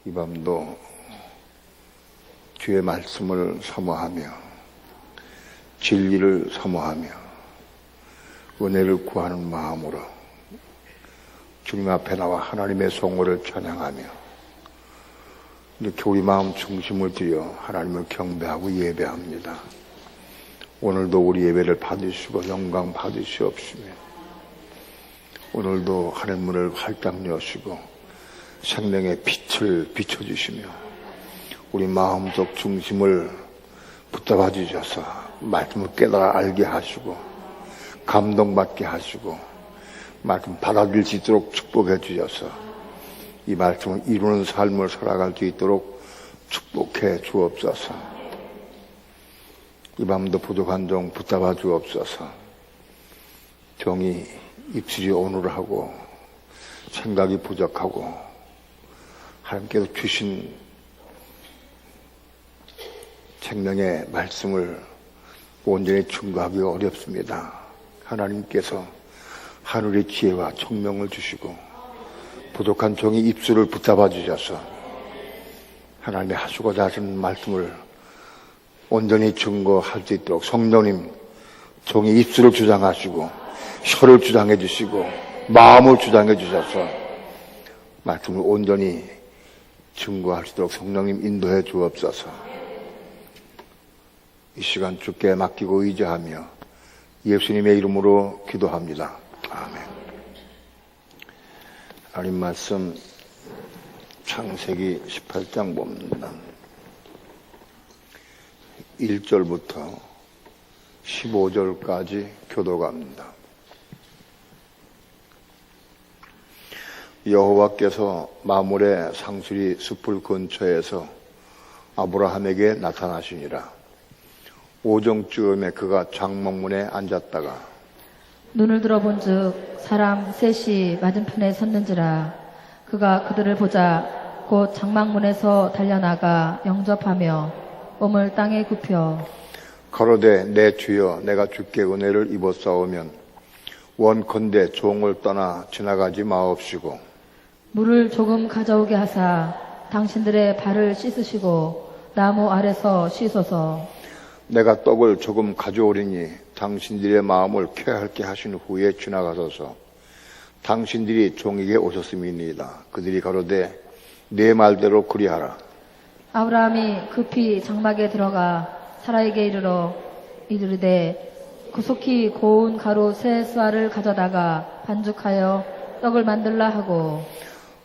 이 밤도 주의 말씀을 사모하며 진리를 사모하며 은혜를 구하는 마음으로 주님 앞에 나와 하나님의 성호를 찬양하며 이렇게 우리 마음 중심을 들여 하나님을 경배하고 예배합니다. 오늘도 우리 예배를 받으시고 영광 받으시옵시며 오늘도 하늘문을 활짝 여시고 생명의 빛을 비춰주시며 우리 마음속 중심을 붙잡아 주셔서 말씀을 깨달아 알게 하시고 감동받게 하시고 말씀 받아들일 수 있도록 축복해 주셔서 이 말씀을 이루는 삶을 살아갈 수 있도록 축복해 주옵소서. 이 밤도 부족한 종 붙잡아 주옵소서. 종이 입술이 오늘하고 생각이 부족하고 하나님께서 주신 생명의 말씀을 온전히 증거하기 어렵습니다. 하나님께서 하늘의 지혜와 총명을 주시고 부족한 종이 입술을 붙잡아 주셔서 하나님이 하시고자 하시는 말씀을 온전히 증거할 수 있도록 성령님 종이 입술을 주장하시고 혀를 주장해 주시고 마음을 주장해 주셔서 말씀을 온전히 증거할 수 있도록 성령님 인도해 주옵소서. 이 시간 주께 맡기고 의지하며 예수님의 이름으로 기도합니다. 아멘. 하나님 말씀 창세기 18장 봅니다. 1절부터 15절까지 교도갑니다. 여호와께서 마므레 상수리 숲을 근처에서 아브라함에게 나타나시니라. 오정쯤에 그가 장막문에 앉았다가 눈을 들어본즉 사람 셋이 맞은편에 섰는지라. 그가 그들을 보자 곧 장막문에서 달려나가 영접하며 몸을 땅에 굽혀 가로되 내 주여 내가 주께 은혜를 입었사오면 원컨대 종을 떠나 지나가지 마옵시고 물을 조금 가져오게 하사 당신들의 발을 씻으시고 나무 아래서 쉬소서. 내가 떡을 조금 가져오리니 당신들의 마음을 쾌하게 하신 후에 지나가소서. 당신들이 종에게 오셨음이니이다. 그들이 가로되 내 말대로 그리하라. 아브라함이 급히 장막에 들어가 사라에게 이르되 구속히 고운 가루 세 쌀을 가져다가 반죽하여 떡을 만들라 하고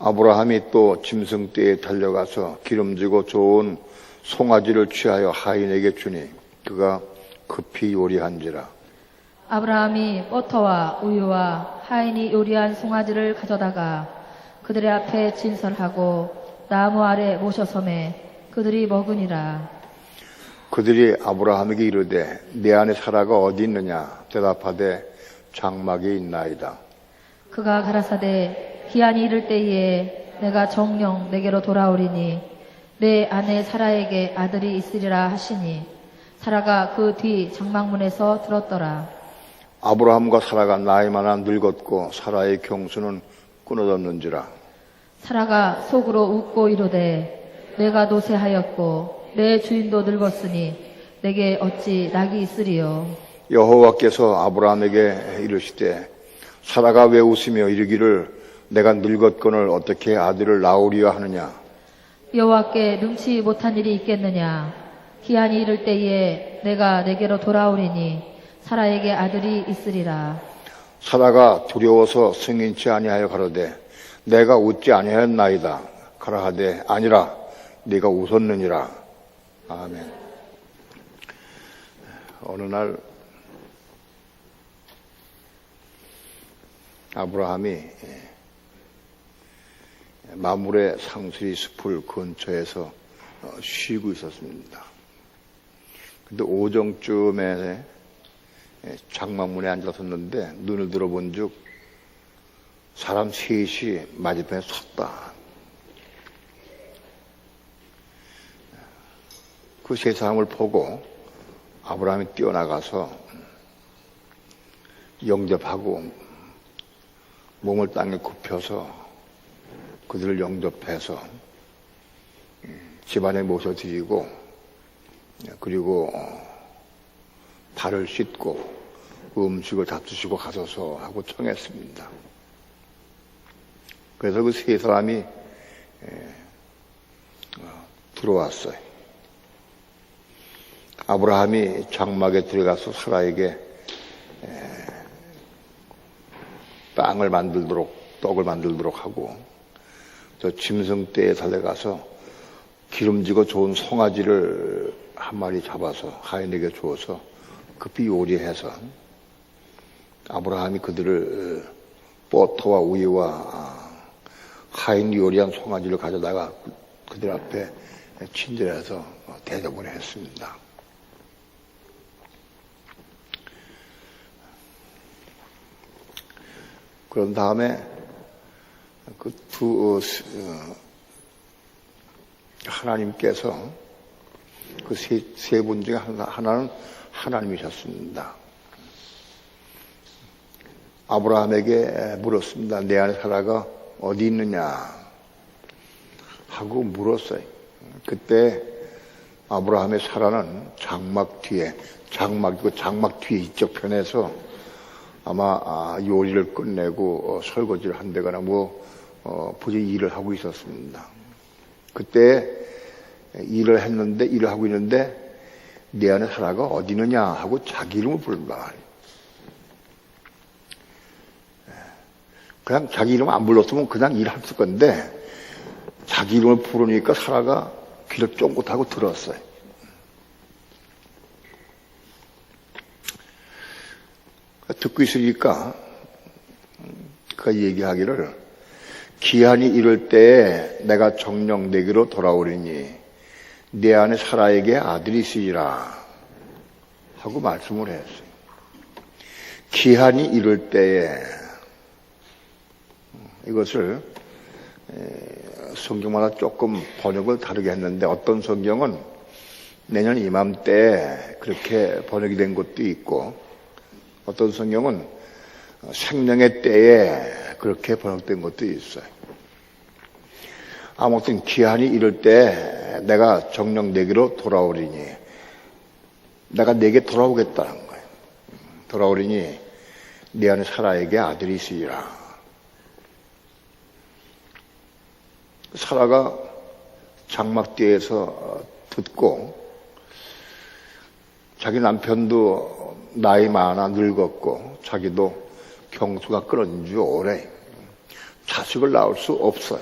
아브라함이 또 짐승떼에 달려가서 기름지고 좋은 송아지를 취하여 하인에게 주니 그가 급히 요리한지라. 아브라함이 버터와 우유와 하인이 요리한 송아지를 가져다가 그들의 앞에 진설하고 나무 아래 모셔섬에 그들이 먹으니라. 그들이 아브라함에게 이르되 내 안에 사라가 어디 있느냐 대답하되 장막에 있나이다. 그가 가라사대 기한이 이를 때에 내가 정령 내게로 돌아오리니 내 아내 사라에게 아들이 있으리라 하시니 사라가 그 뒤 장막문에서 들었더라. 아브라함과 사라가 나이마나 늙었고 사라의 경수는 끊어졌는지라. 사라가 속으로 웃고 이르되 내가 노쇠하였고 내 주인도 늙었으니 내게 어찌 낙이 있으리요. 여호와께서 아브라함에게 이르시되 사라가 왜 웃으며 이르기를 내가 늙었거늘 어떻게 아들을 낳으리여 하느냐. 여호와께 능치 못한 일이 있겠느냐. 기한이 이를 때에 내가 내게로 돌아오리니 사라에게 아들이 있으리라. 사라가 두려워서 승인치 아니하여 가로되 내가 웃지 아니하였나이다. 가라하되 아니라 네가 웃었느니라. 아멘. 어느 날 아브라함이 마므레 상수리 숲을 근처에서 쉬고 있었습니다. 근데 오정쯤에 장막문에 앉았었는데 눈을 들어본 즉 사람 셋이 맞은편에 섰다. 그 세 사람을 보고 아브라함이 뛰어나가서 영접하고 몸을 땅에 굽혀서 그들을 영접해서 집안에 모셔드리고 그리고 발을 씻고 음식을 잡수시고 가소서 하고 청했습니다. 그래서 그 세 사람이 들어왔어요. 아브라함이 장막에 들어가서 사라에게 떡을 만들도록 하고 저 짐승떼에 달려가서 기름지고 좋은 송아지를 한 마리 잡아서 하인에게 주어서 급히 요리해서 아브라함이 그들을 버터와 우유와 하인 요리한 송아지를 가져다가 그들 앞에 친절해서 대접을 했습니다. 그런 다음에 하나님께서 그 세 분 중에 하나는 하나님이셨습니다. 아브라함에게 물었습니다. 내 안에 사라가 어디 있느냐 하고 물었어요. 그때 아브라함의 사라는 장막 뒤에 이쪽 편에서 아마 요리를 끝내고 설거지를 한다거나 부지 일을 하고 있었습니다. 그때 일을 하고 있는데 내 안에 사라가 어디 있느냐 하고 자기 이름을 부른다. 그냥 자기 이름 안 불렀으면 그냥 일했을 건데 자기 이름을 부르니까 사라가 귀를 쫑긋하고 들었어요. 듣고 있으니까 그가 얘기하기를 기한이 이를 때에 내가 정녕 내게로 돌아오리니 내 안에 사라에게 아들이 있으리라 하고 말씀을 했어요. 기한이 이를 때에 이것을 성경마다 조금 번역을 다르게 했는데 어떤 성경은 내년 이맘때에 그렇게 번역이 된 것도 있고 어떤 성경은 생명의 때에 그렇게 번역된 것도 있어요. 아무튼 기한이 이를 때 내가 정녕 내게로 돌아오리니 내가 내게 돌아오겠다는 거예요. 돌아오리니 네 안에 사라에게 아들이 있으리라. 사라가 장막 뒤에서 듣고 자기 남편도 나이 많아 늙었고 자기도 경수가 끊어진 지 오래 자식을 낳을 수 없어요.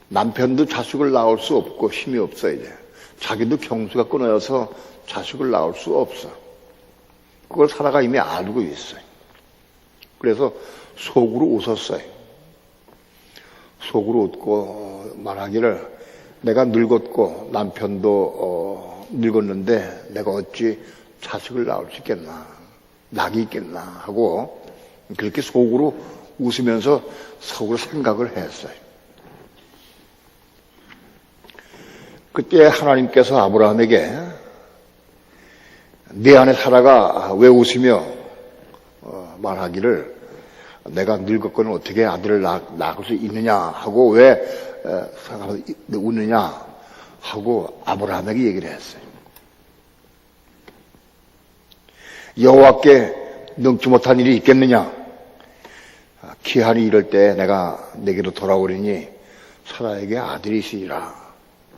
남편도 자식을 낳을 수 없고 힘이 없어 이제. 자기도 경수가 끊어져서 자식을 낳을 수 없어. 그걸 사라가 이미 알고 있어요. 그래서 속으로 웃었어요. 속으로 웃고 말하기를 내가 늙었고 남편도 늙었는데 내가 어찌 자식을 낳을 수 있겠나 낙이 있겠나 하고 그렇게 속으로 웃으면서 속으로 생각을 했어요. 그때 하나님께서 아브라함에게 네 안에 사라가 왜 웃으며 말하기를 내가 늙었거든 어떻게 아들을 낳을 수 있느냐 하고 왜 웃느냐 하고 아브라함에게 얘기를 했어요. 여호와께 능치 못한 일이 있겠느냐? 기한이 이럴 때 내가 내게로 돌아오리니 사라에게 아들이 있으리라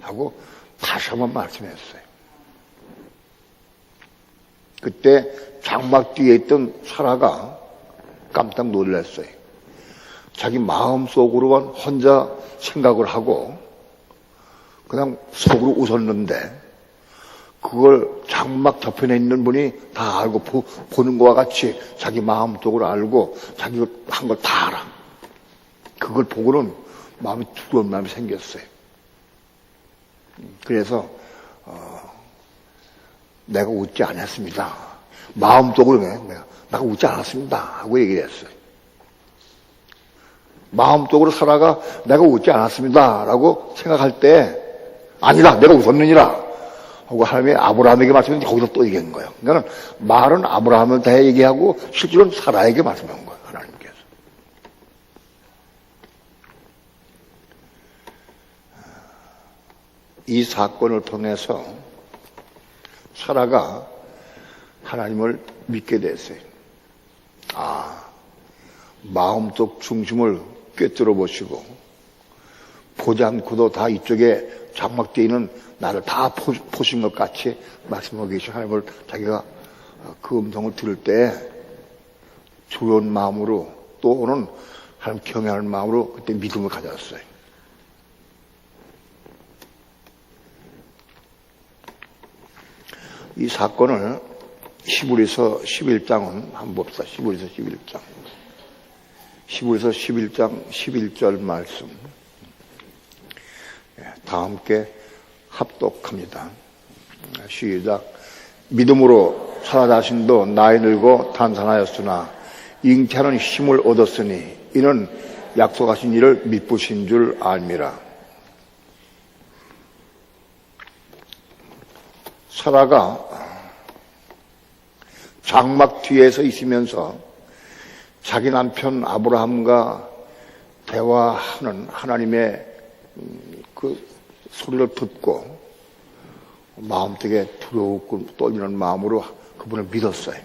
하고 다시 한번 말씀했어요. 그때 장막 뒤에 있던 사라가 깜짝 놀랐어요. 자기 마음속으로만 혼자 생각을 하고 그냥 속으로 웃었는데 그걸 장막 저편에 있는 분이 다 알고 보는 것과 같이 자기 마음속으로 알고 자기가 한 걸 다 알아. 그걸 보고는 마음이 두려운 마음이 생겼어요. 그래서 내가 웃지 않았습니다. 마음속으로 내가 웃지 않았습니다 하고 얘기를 했어요. 마음속으로 사라가 내가 웃지 않았습니다 라고 생각할 때 아니다 내가 웃었느니라 하고 하나님이 아브라함에게 말씀했는데 거기서 또 얘기한 거예요. 그러니까 말은 아브라함한테 얘기하고 실제로는 사라에게 말씀한 거예요. 하나님께서. 이 사건을 통해서 사라가 하나님을 믿게 됐어요. 마음속 중심을 꿰뚫어 보시고 보지 않고도 다 이쪽에 장막되어 있는 나를 다 보신 것 같이 말씀하고 계신 하나님을 자기가 그 음성을 들을 때 두려운 마음으로 또는 하나님 경외하는 마음으로 그때 믿음을 가졌어요. 이 사건을 히브리서 11장은 한번 봅시다. 히브리서 11장. 히브리서 11장 11절 말씀. 다 함께 합독합니다. 시작. 믿음으로 사라 자신도 나이 들고 탄산하였으나 잉태하는 힘을 얻었으니 이는 약속하신 일을 믿으신 줄 알미라. 사라가 장막 뒤에서 있으면서 자기 남편 아브라함과 대화하는 하나님의 그 소리를 듣고 마음속에 두렵고 떨리는 마음으로 그분을 믿었어요.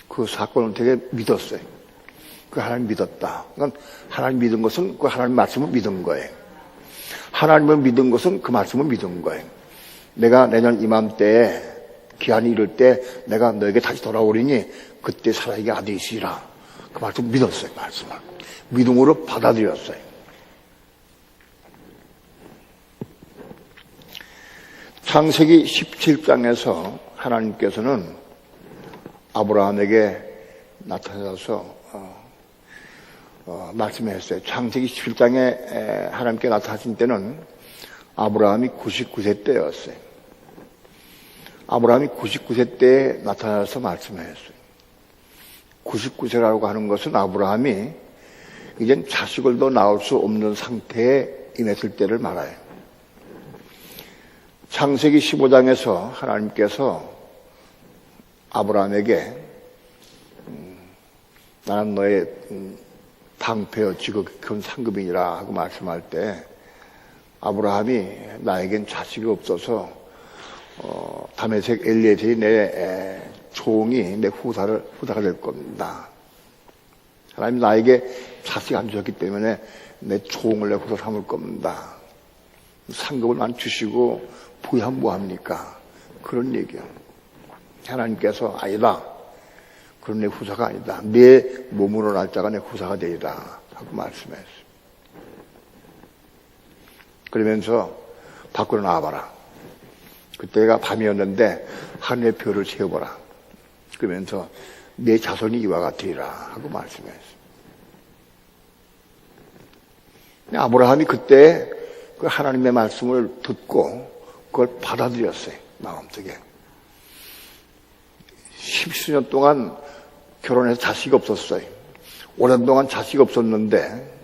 그 사건을 되게 믿었어요. 그 하나님 믿었다. 그러니까 하나님 믿은 것은 그 하나님 말씀을 믿은 거예요. 하나님을 믿은 것은 그 말씀을 믿은 거예요. 내가 내년 이맘때에 기한이 이를 때 내가 너에게 다시 돌아오리니 그때 사라에게 아들이 있으리라. 그 말씀 믿었어요. 말씀을 믿음으로 받아들였어요. 창세기 17장에서 하나님께서는 아브라함에게 나타나서 말씀했어요. 창세기 17장에 하나님께 나타나신 때는 아브라함이 99세 때였어요. 아브라함이 99세 때에 나타나서 말씀했어요. 99세라고 하는 것은 아브라함이 이젠 자식을 더 낳을 수 없는 상태에 임했을 때를 말해요. 창세기 15장에서 하나님께서 아브라함에게 나는 너의 방패여 지극히 큰 상급이니라 하고 말씀할 때 아브라함이 나에겐 자식이 없어서 다메섹 엘리에셀이 내 종이 내 후사가 될 겁니다. 하나님 나에게 자식 안 주셨기 때문에 내 종을 내 후사 삼을 겁니다. 상급을 안 주시고 부여하면 뭐합니까? 그런 얘기요. 하나님께서 아니다. 그런 내 후사가 아니다. 내 몸으로 날 자가 내 후사가 되리라 하고 말씀했어요. 그러면서 밖으로 나와봐라. 그때가 밤이었는데 하늘의 별을 세어보라. 그러면서 내 자손이 이와 같으리라 하고 말씀했어요. 아브라함이 그때 그 하나님의 말씀을 듣고 그걸 받아들였어요. 마음속에. 10수년 동안 결혼해서 자식이 없었어요. 오랜 동안 자식이 없었는데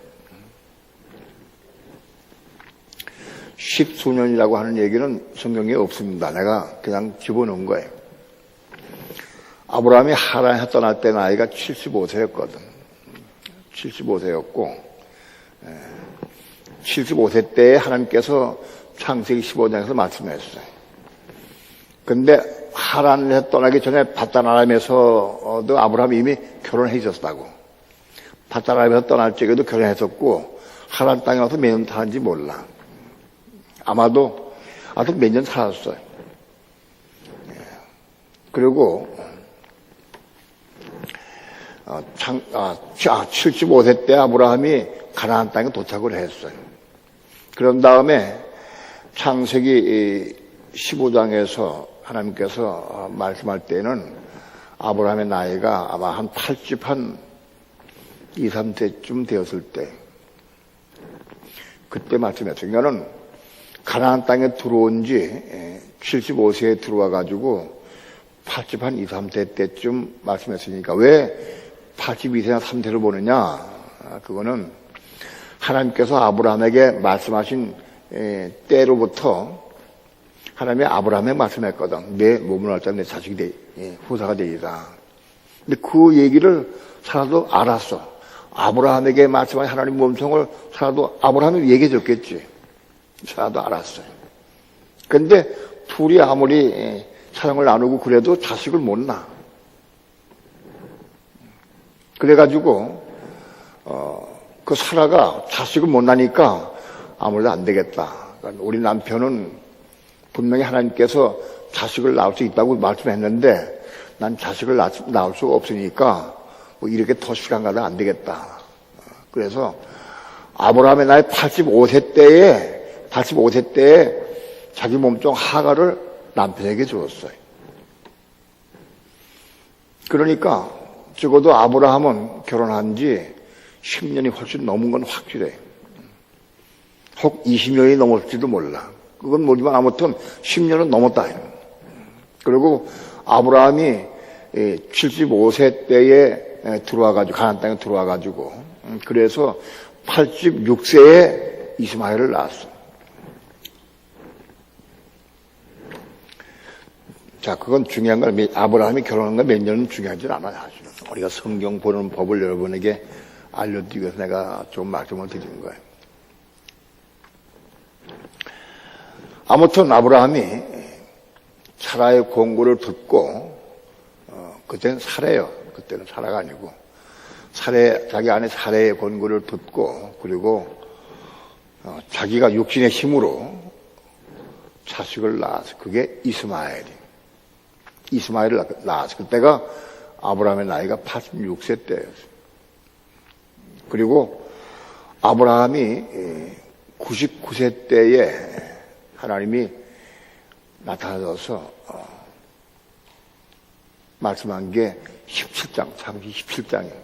10수년이라고 하는 얘기는 성경에 없습니다. 내가 그냥 집어넣은 거예요. 아브라함이 하란에 떠날 때 나이가 75세였거든. 75세였고 75세 때에 하나님께서 창세기 15장에서 말씀했어요. 근데 하란에 떠나기 전에 밧다나람에서도 아브라함이 이미 결혼해 있었다고. 밧다나람에서 떠날 적에도 결혼했었고 하란 땅에 와서 몇 년 살았는지 몰라. 아마도 몇 년 살았어요. 그리고 75세 때 아브라함이 가나안 땅에 도착을 했어요. 그런 다음에 창세기 15장에서 하나님께서 말씀할 때는 아브라함의 나이가 아마 한 80, 한 2, 3세쯤 되었을 때 그때 말씀했어요. 그러니까는 가나안 땅에 들어온 지 75세에 들어와 가지고 80, 한 2, 3세 때쯤 말씀했으니까 왜 82세나 3세를 보느냐? 그거는 하나님께서 아브라함에게 말씀하신 때로부터 하나님이 아브라함에 말씀했거든. 내 몸을 할 때 내 자식이 후사가 되리라. 근데 그 얘기를 사라도 알았어. 아브라함에게 말씀하신 하나님 몸성을 사라도 아브라함이 얘기해 줬겠지. 사라도 알았어요. 그런데 둘이 아무리 사랑을 나누고 그래도 자식을 못 낳아. 그래가지고 그 사라가 자식을 못 낳으니까 아무래도 안 되겠다. 그러니까 우리 남편은 분명히 하나님께서 자식을 낳을 수 있다고 말씀했는데 난 자식을 낳을 수가 없으니까 뭐 이렇게 더 시간 가다 안 되겠다. 그래서 아브라함의 나이 85세 때에 자기 몸종 하가를 남편에게 주었어요. 그러니까 적어도 아브라함은 결혼한 지 10년이 훨씬 넘은 건 확실해. 혹 20년이 넘었을지도 몰라. 그건 모르지만 아무튼 10년은 넘었다. 그리고 아브라함이 75세 때에 들어와가지고 가나안 땅에 들어와가지고 그래서 86세에 이스마엘을 낳았어. 자, 그건 중요한 건 아브라함이 결혼한 건 몇 년은 중요하지 않아요. 사실은. 우리가 성경 보는 법을 여러분에게 알려드리기 위해서 내가 좀 말씀을 드리는 거예요. 아무튼 아브라함이 사라의 권고를 듣고 그때는 사례요. 그때는 사라가 아니고 자기 아내 사례의 권고를 듣고 그리고 자기가 육신의 힘으로 자식을 낳았어. 그게 이스마엘을 낳았어. 그때가 아브라함의 나이가 86세 때였어요. 그리고 아브라함이 99세 때에 하나님이 나타나서 말씀한 게 17장, 창세기 17장이에요.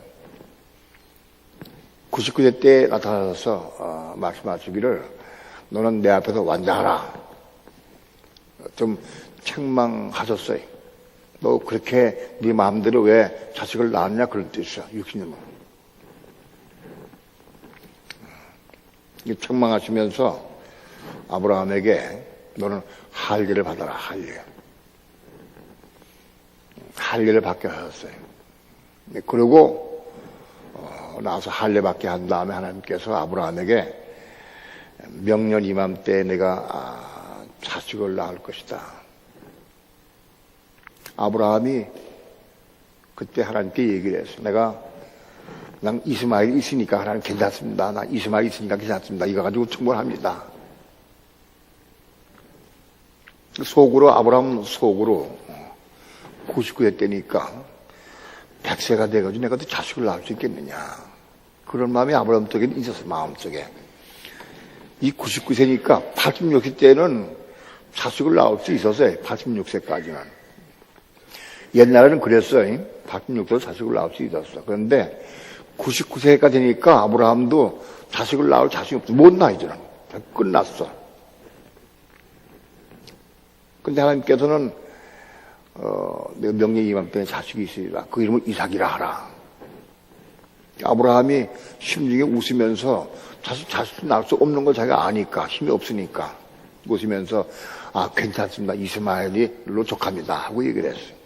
99세 때에 나타나서 말씀하시기를 너는 내 앞에서 완장하라. 좀 책망하셨어요. 너 그렇게 네 마음대로 왜 자식을 낳았냐 그런 뜻이야. 60년. 책망하시면서 아브라함에게 너는 할례를 받아라. 할례를 받게 하셨어요. 그리고 나와서 할례 받게 한 다음에 하나님께서 아브라함에게 명년 이맘때 내가 자식을 낳을 것이다. 아브라함이 그때 하나님께 얘기를 했어. 난 이스마엘이 있으니까 하나님 괜찮습니다. 나 이스마엘이 있으니까 괜찮습니다. 이거 가지고 충분합니다. 아브라함은 속으로 99세 때니까 100세가 돼가지고 내가 또 자식을 낳을 수 있겠느냐. 그런 마음이 아브라함 쪽에 있었어, 마음속에. 이 99세니까 86세 때는 자식을 낳을 수 있었어요. 86세까지는. 옛날에는 그랬어요. 86세로 자식을 낳을 수 있었어. 그런데 99세가 되니까 아브라함도 자식을 낳을 자신이 없어. 못 낳아, 이제는. 끝났어. 근데 하나님께서는 내 명령 이맘때에 자식이 있으리라. 그 이름을 이삭이라 하라. 아브라함이 심중에 웃으면서 자식 낳을 수 없는 걸 자기가 아니까, 힘이 없으니까 웃으면서 괜찮습니다. 이스마엘로 족합니다 하고 얘기를 했어요.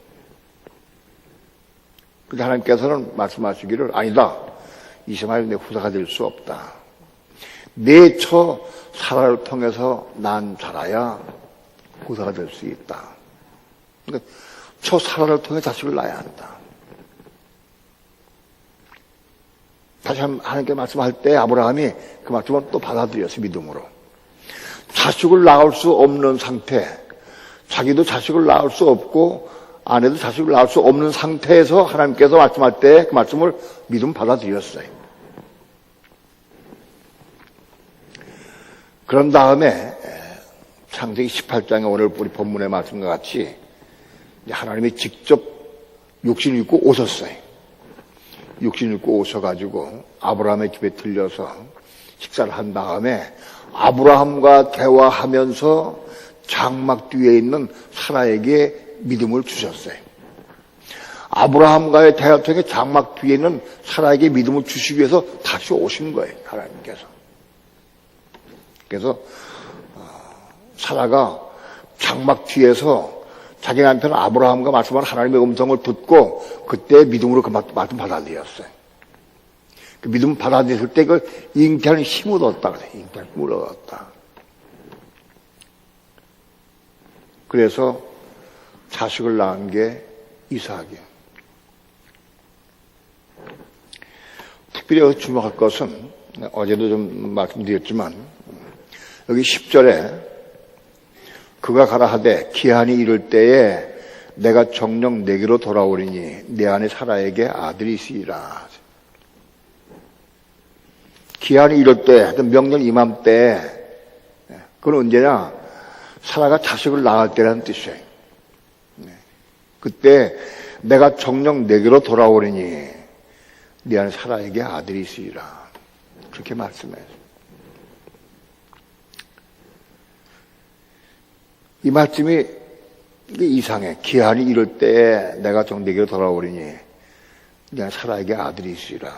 근데 하나님께서는 말씀하시기를 아니다. 이스마엘이 내 후사가 될 수 없다. 내 처 사라를 통해서 난 자라야 후사가 될 수 있다. 그러니까 저 사라를 통해 자식을 낳아야 한다. 다시 하나님께 말씀할 때 아브라함이 그 말씀을 또 받아들였어, 믿음으로. 자식을 낳을 수 없는 상태, 자기도 자식을 낳을 수 없고 아내도 자식을 낳을 수 없는 상태에서 하나님께서 말씀할 때 그 말씀을 믿음 받아들였어요. 그런 다음에 창세기 18장에 오늘 우리 본문의 말씀과 같이 하나님이 직접 육신을 입고 오셨어요. 육신을 입고 오셔가지고 아브라함의 집에 들려서 식사를 한 다음에 아브라함과 대화하면서 장막 뒤에 있는 사라에게 믿음을 주셨어요. 아브라함과의 대화 통해 장막 뒤에 있는 사라에게 믿음을 주시기 위해서 다시 오신 거예요, 하나님께서. 그래서 사라가 장막 뒤에서 자기 남편 아브라함과 말씀한 하나님의 음성을 듣고 그때 믿음으로 그 말씀 받아들였어요. 그 믿음 받아들였을 때 그 잉태하는 힘을 얻었다 그래요. 잉태하는 힘을 얻었다. 그래서 자식을 낳은 게 이삭이에요. 특별히 주목할 것은 어제도 좀 말씀드렸지만 여기 10절에 그가 가라 하되 기한이 이를 때에 내가 정녕 내게로 돌아오리니 내 안에 사라에게 아들이 있으리라. 기한이 이럴 때, 명년 이맘때, 그건 언제냐? 사라가 자식을 낳을 때라는 뜻이에요. 그때 내가 정녕 내게로 돌아오리니 네 안에 사라에게 아들이 있으리라. 그렇게 말씀해요. 이 말씀이 이상해. 기한이 이럴 때에 내가 정 내게로 돌아오리니 네 안에 사라에게 아들이 있으리라.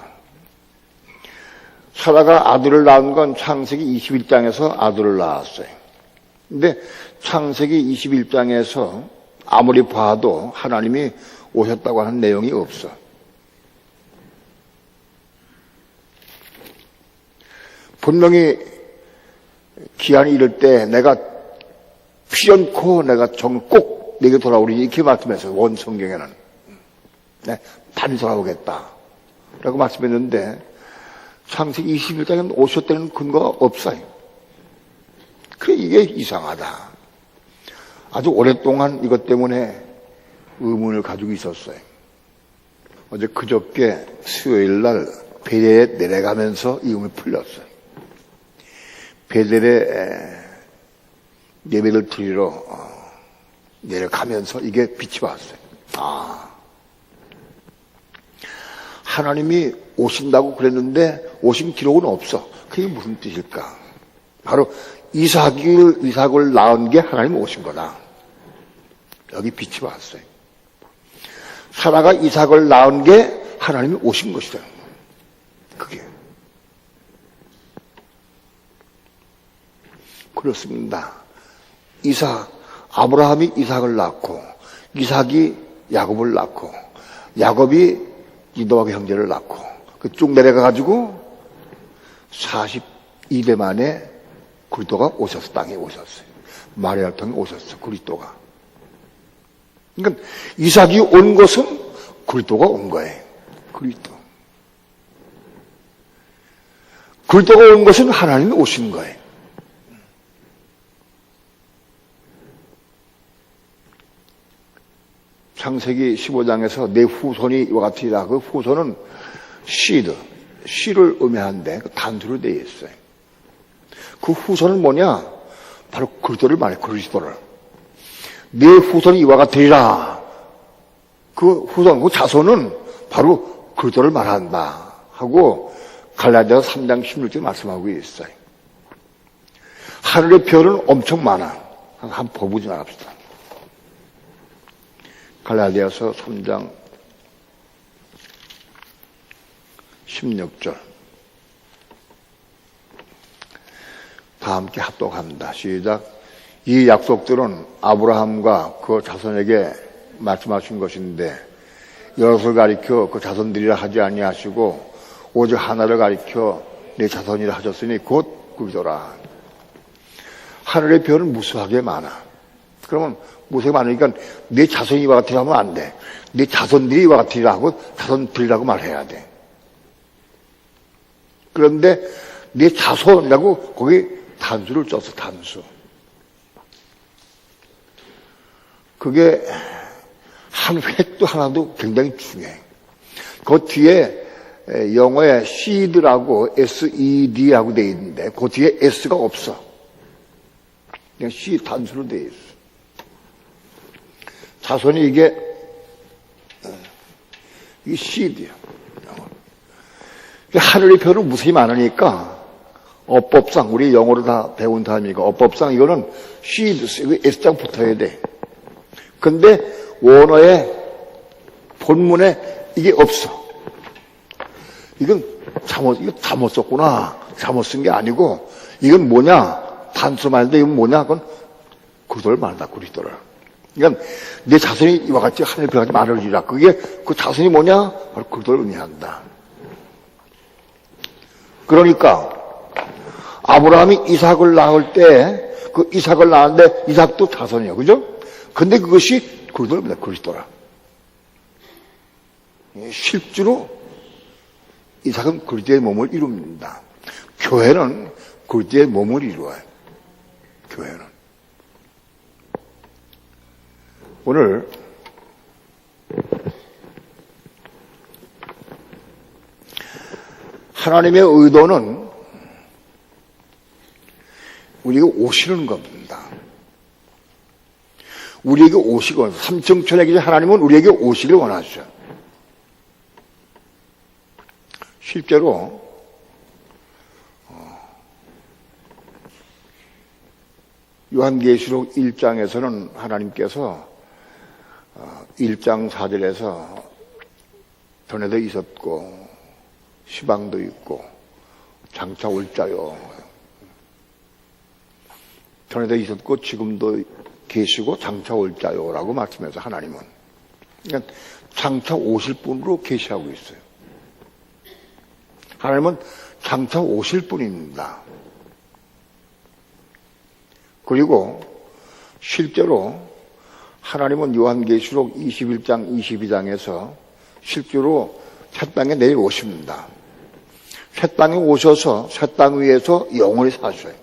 사라가 아들을 낳은 건 창세기 21장에서 아들을 낳았어요. 근데 창세기 21장에서 아무리 봐도 하나님이 오셨다고 하는 내용이 없어. 분명히 기한이 이럴 때 내가 필연코 내가 꼭 내게 돌아오리니 이렇게 말씀했어요. 원 성경에는. 네, 다시 돌아오겠다. 라고 말씀했는데 창세기 21장에는 오셨다는 근거가 없어요. 그래, 이게 이상하다. 아주 오랫동안 이것 때문에 의문을 가지고 있었어요. 어제 그저께 수요일 날 베델에 내려가면서 이 의문이 풀렸어요. 베델에 예배를 드리러 내려가면서 이게 빛이 왔어요. 하나님이 오신다고 그랬는데 오신 기록은 없어. 그게 무슨 뜻일까? 바로 이삭을 낳은 게 하나님 오신 거다. 여기 빛이 왔어요. 사라가 이삭을 낳은 게 하나님이 오신 것이다. 그게. 그렇습니다. 아브라함이 이삭을 낳고, 이삭이 야곱을 낳고, 야곱이 이도하의 형제를 낳고, 쭉 내려가가지고 42대 만에 그리스도가 오셨어. 땅에 오셨어요. 마리아를 통해 오셨어. 그리스도가. 그러니까 이삭이 온 것은 그리스도가 온 거예요. 그리스도가 온 것은 하나님이 오신 거예요. 창세기 15장에서 내 후손이 이와 같으리라. 그 후손은 씨를 의미하는데 단수로 되어 있어요. 그 후손은 뭐냐? 바로 그리스도를 말해. 그리스도를. 내 후손이 이와 같으리라. 그 후손, 그 자손은 바로 그리스도를 말한다 하고 갈라디아서 3장 16절 말씀하고 있어요. 하늘의 별은 엄청 많아. 한번 보보지 말합시다. 갈라디아서 3장 16절. 다 함께 합독합니다. 시작. 이 약속들은 아브라함과 그 자손에게 말씀하신 것인데 여럿을 가리켜 그 자손들이라 하지 아니하시고 오직 하나를 가리켜 내 자손이라 하셨으니 곧 그리스도라. 하늘의 별은 무수하게 많아. 그러면 무수하게 많으니까 내 자손이 이와 같으라 하면 안 돼. 내 자손들이 이와 같으리라 하고 자손들이라고 말해야 돼. 그런데 내 자손이라고 거기 단수를 썼어. 단수. 그게 한 획도 하나도 굉장히 중요해. 그 뒤에 영어에 seed라고 S-E-D하고 되어 있는데 그 뒤에 S가 없어. 그냥 C 단수로 되어 있어. 자손이 이게 seed야. 하늘의 별은 무수히 많으니까 어법상 우리 영어로 다 배운 사람이니까 어법상 이거는 seed, 이거 S자가 붙어야 돼. 근데 원어의 본문에 이게 없어. 이건 이거 잘못 썼구나. 잘못 쓴 게 아니고 이건 뭐냐? 단수 말인데 이건 뭐냐? 그건 그리스도를 말한다. 그리스도를. 그러니까 내 자손이 이와 같이 하늘의 별같이 많으리라. 그게 그 자손이 뭐냐? 바로 그리스도를 의미한다. 그러니까 아브라함이 이삭을 낳을 때 그 이삭을 낳았는데 이삭도 자손이에요. 그죠? 근데 그것이 그리스도입니다. 그리스도라. 실제로 이삭은 그리스도의 몸을 이룹니다. 교회는 그리스도의 몸을 이루어요. 교회는. 오늘 하나님의 의도는 우리에게 오시는 겁니다. 우리에게 오시고, 삼층천에 계신 하나님은 우리에게 오시길 원하죠. 실제로 요한계시록 1장에서는 하나님께서 1장 4절에서 전에도 있었고 시방도 있고 장차 올 자요. 전에도 있었고 지금도 계시고 장차 올 자요라고 말씀해서 하나님은 그러니까 장차 오실 분으로 계시하고 있어요. 하나님은 장차 오실 분입니다. 그리고 실제로 하나님은 요한계시록 21장, 22장에서 실제로 새 땅에 내려오십니다. 새 땅에 오셔서 새 땅 위에서 영원히 사셔요.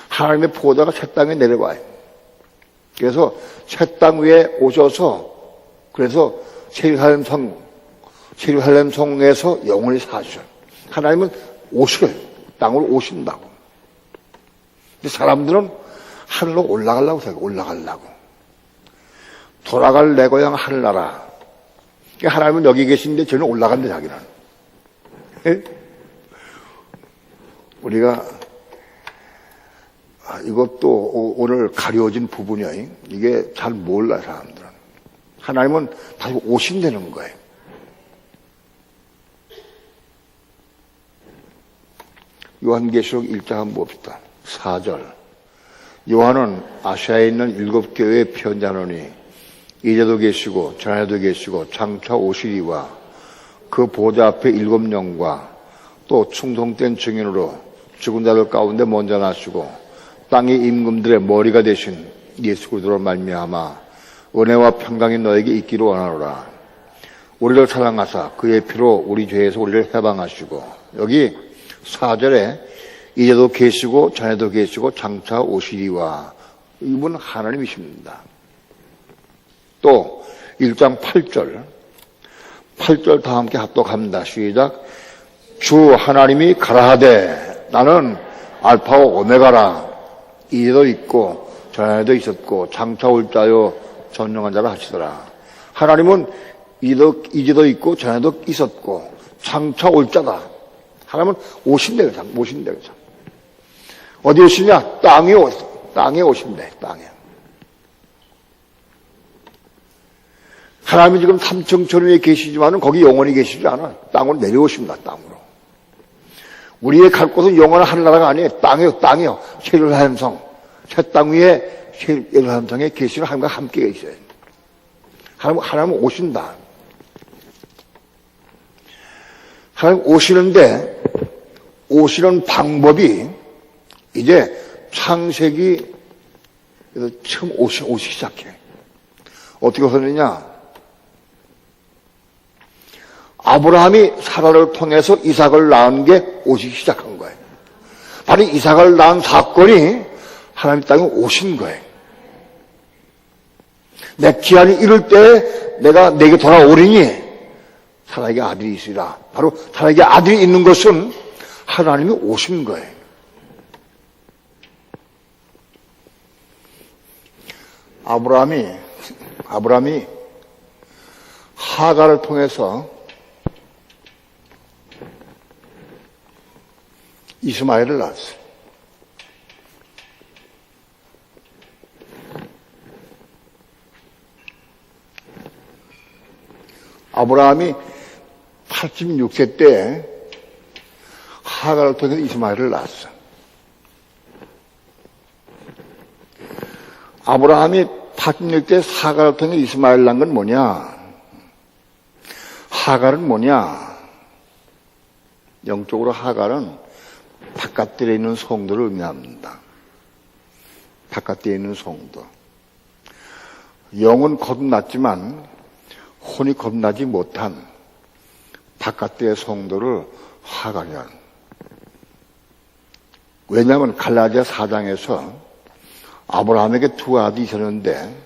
하나님의 보좌가 새 땅에 내려와요. 그래서 새 땅 위에 오셔서 그래서 예루살렘 성에서 영원히 사셔요. 하나님은 오셔요. 땅으로 오신다고. 근데 사람들은 하늘로 올라가려고 생각해요. 올라가려고. 돌아갈 내 고향 하늘나라. 그러니까 하나님은 여기 계신데 저는 올라간대 자기는. 예? 우리가 이것도 오늘 가려진 부분이야. 이게 잘 몰라 사람들은. 하나님은 다시 오신다는 거예요. 요한계시록 1장 한번 봅시다. 4절. 요한은 아시아에 있는 7교회에 편지하노니 이제도 계시고 전에도 계시고 장차 오시리와 그 보좌 앞에 7영과 또 충성된 증인으로 죽은 자들 가운데 먼저 나시고 땅의 임금들의 머리가 되신 예수 그리스도로 말미암아 은혜와 평강이 너에게 있기를 원하노라. 우리를 사랑하사 그의 피로 우리 죄에서 우리를 해방하시고 여기 4절에 이제도 계시고 전에도 계시고 장차 오시리와 이분은 하나님이십니다. 또 1장 8절 다 함께 합독합니다. 시작. 주 하나님이 가라하되 나는 알파오 오메가라. 이제도 있고 전에도 있었고 장차 올 자요 전능한 자라 하시더라. 하나님은 이제도 있고 전에도 있었고 장차 올 자다. 하나님은 오신대 그냥 오신대 그냥. 어디 오시냐? 땅에 오신대. 땅에. 하나님이 지금 삼층천 위에 계시지만은 거기 영원히 계시지 않아. 땅으로 내려오십니다. 땅으로. 우리의 갈 곳은 영원한 하늘나라가 아니에요. 땅이요. 예루살렘성. 새 땅 위에 예루살렘성에 계시는 하나님과 함께 계셔요. 하나님은 오신다. 하나님 오시는데 오시는 방법이 이제 창세기 처음 오시기 시작해. 어떻게 오셨느냐? 아브라함이 사라를 통해서 이삭을 낳은 게 오시기 시작한 거예요. 바로 이삭을 낳은 사건이 하나님 땅에 오신 거예요. 내 기한이 이를 때 내가 내게 돌아오리니 사라에게 아들이 있으리라. 바로 사라에게 아들이 있는 것은 하나님이 오신 거예요. 아브라함이 하가를 통해서 이스마엘을 낳았어요. 아브라함이 86세 때 하가를 통해서 이스마엘을 낳았어요. 아브라함이 86세 하가를 통해 이스마엘 낳은 건 뭐냐? 하갈은 뭐냐? 영적으로 하갈은 바깥들에 있는 성도를 의미합니다. 바깥에 있는 성도. 영은 거듭났지만 혼이 거듭나지 못한 바깥의 성도를 하가냐. 왜냐하면 갈라디아 4장에서 아브라함에게 두 아들이 있었는데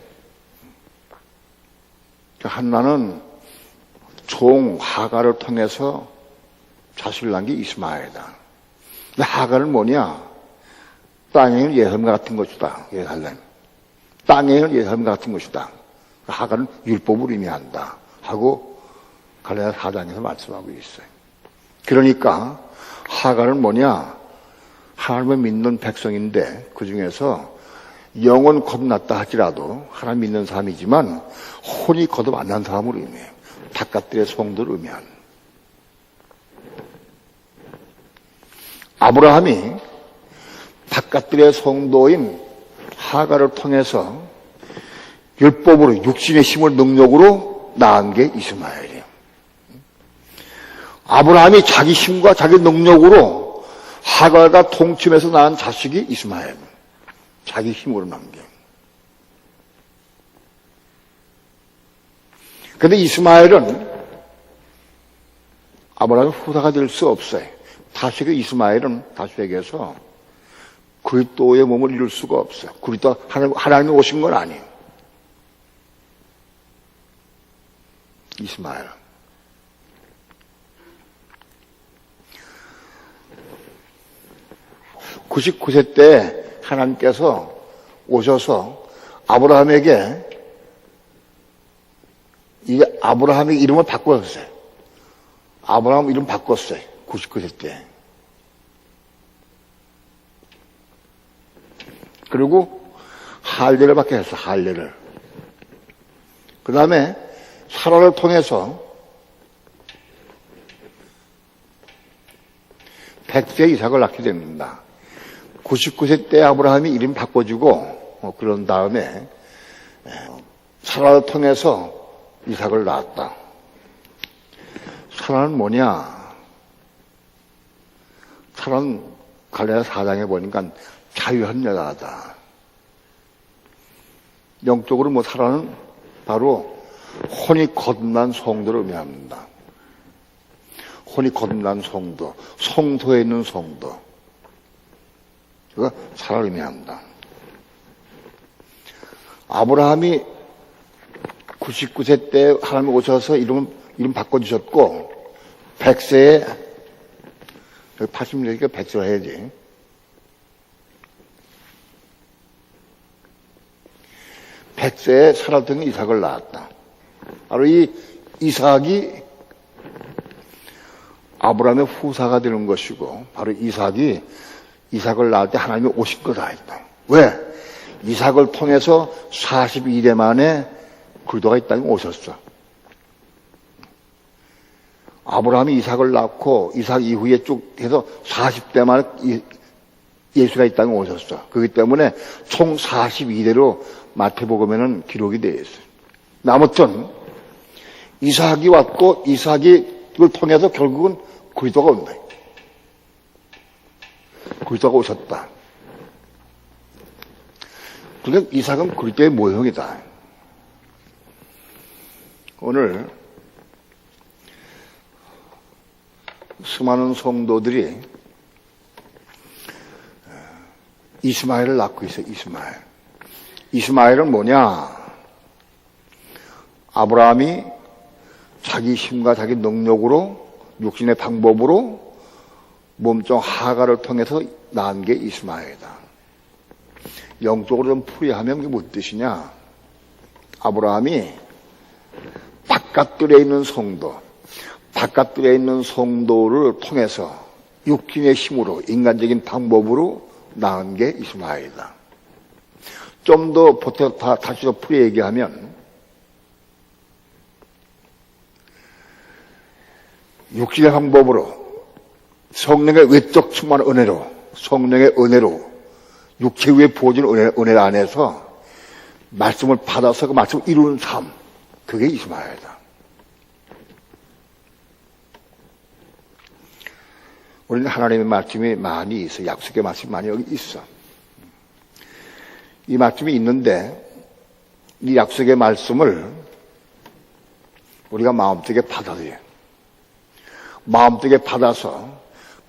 하나는 종 하가를 통해서 자식을 낳은 게 이스마엘이다. 근데 하가는 뭐냐? 땅에 있는 예수님과 같은 것이다. 예살렘. 땅에 있는 예수님과 같은 것이다. 하가는 율법을 의미한다. 하고 갈라디아 4장에서 말씀하고 있어요. 그러니까 하가는 뭐냐? 하나님을 믿는 백성인데 그 중에서 영은 거듭났다 할지라도 하나님 믿는 사람이지만 혼이 거듭 안 난 사람을 의미해요. 바깥들의 성도를 의미하는. 아브라함이 바깥들의 성도인 하가를 통해서 율법으로 육신의 힘을 능력으로 낳은 게 이스마엘이에요. 아브라함이 자기 힘과 자기 능력으로 하가가 동침해서 낳은 자식이 이스마엘. 자기 힘으로 낳은 게. 그런데 이스마엘은 아브라함의 후사가 될 수 없어요. 다시그 이스마엘은 다시에게서 그리스도의 몸을 이룰 수가 없어요. 그리스도 하나님이 오신 건 아니에요. 이스마엘. 99세 때 하나님께서 오셔서 아브라함에게 이제 아브라함의 이름을 바꿨어요. 아브라함 이름 바꿨어요. 99세 때. 그리고 할례를 받게 했어. 할례를. 그 다음에 사라를 통해서 100세 이삭을 낳게 됩니다. 99세 때 아브라함이 이름 바꿔주고 그런 다음에 사라를 통해서 이삭을 낳았다. 사라는 뭐냐? 사라는 갈라디아 4장에 보니까 자유한 여자다. 영적으로 뭐 사라는 바로 혼이 거듭난 성도를 의미합니다. 혼이 거듭난 성도, 성소에 있는 성도. 그가 사라를 의미합니다. 아브라함이 99세 때 하나님 오셔서 이름 바꿔주셨고, 100세에, 80년이니까 100세로 해야지. 100세에 사라 등의 이삭을 낳았다. 바로 이 이삭이 아브라함의 후사가 되는 것이고, 바로 이삭을 낳을 때 하나님이 오신 거다 했다. 왜? 이삭을 통해서 42대 만에 그리스도가 이 땅에 오셨어. 아브라함이 이삭을 낳고 이삭 이후에 쭉 해서 40대 만에 예수가 이 땅에 오셨어. 그렇기 때문에 총 42대로 마태복음에는 기록이 되어 있어요. 아무튼 이삭이 왔고 이삭을 통해서 결국은 그리스도가 온다. 그리스도가 오셨다. 그러니까 이삭은 그리스도의 모형이다. 오늘 수많은 성도들이 이스마엘을 낳고 있어요. 이스마엘은 뭐냐? 아브라함이 자기 힘과 자기 능력으로 육신의 방법으로 몸종 하가를 통해서 낳은 게 이스마엘이다. 영적으로 좀 풀이하면 그게 무슨 뜻이냐? 아브라함이 바깥들에 있는 성도를 통해서 육신의 힘으로 인간적인 방법으로 낳은 게 이스마엘이다. 좀 더 다시 더 풀이 얘기하면 육신의 방법으로 성령의 외적 충만 은혜로 성령의 은혜로 육체 위에 부어진 은혜 안에서 말씀을 받아서 그 말씀을 이루는 삶, 그게 이스마엘이다. 우리는 하나님의 말씀이 많이 있어. 약속의 말씀이 많이 여기 있어. 이 말씀이 있는데 이 약속의 말씀을 우리가 마음속에 받아들여요. 마음속에 받아서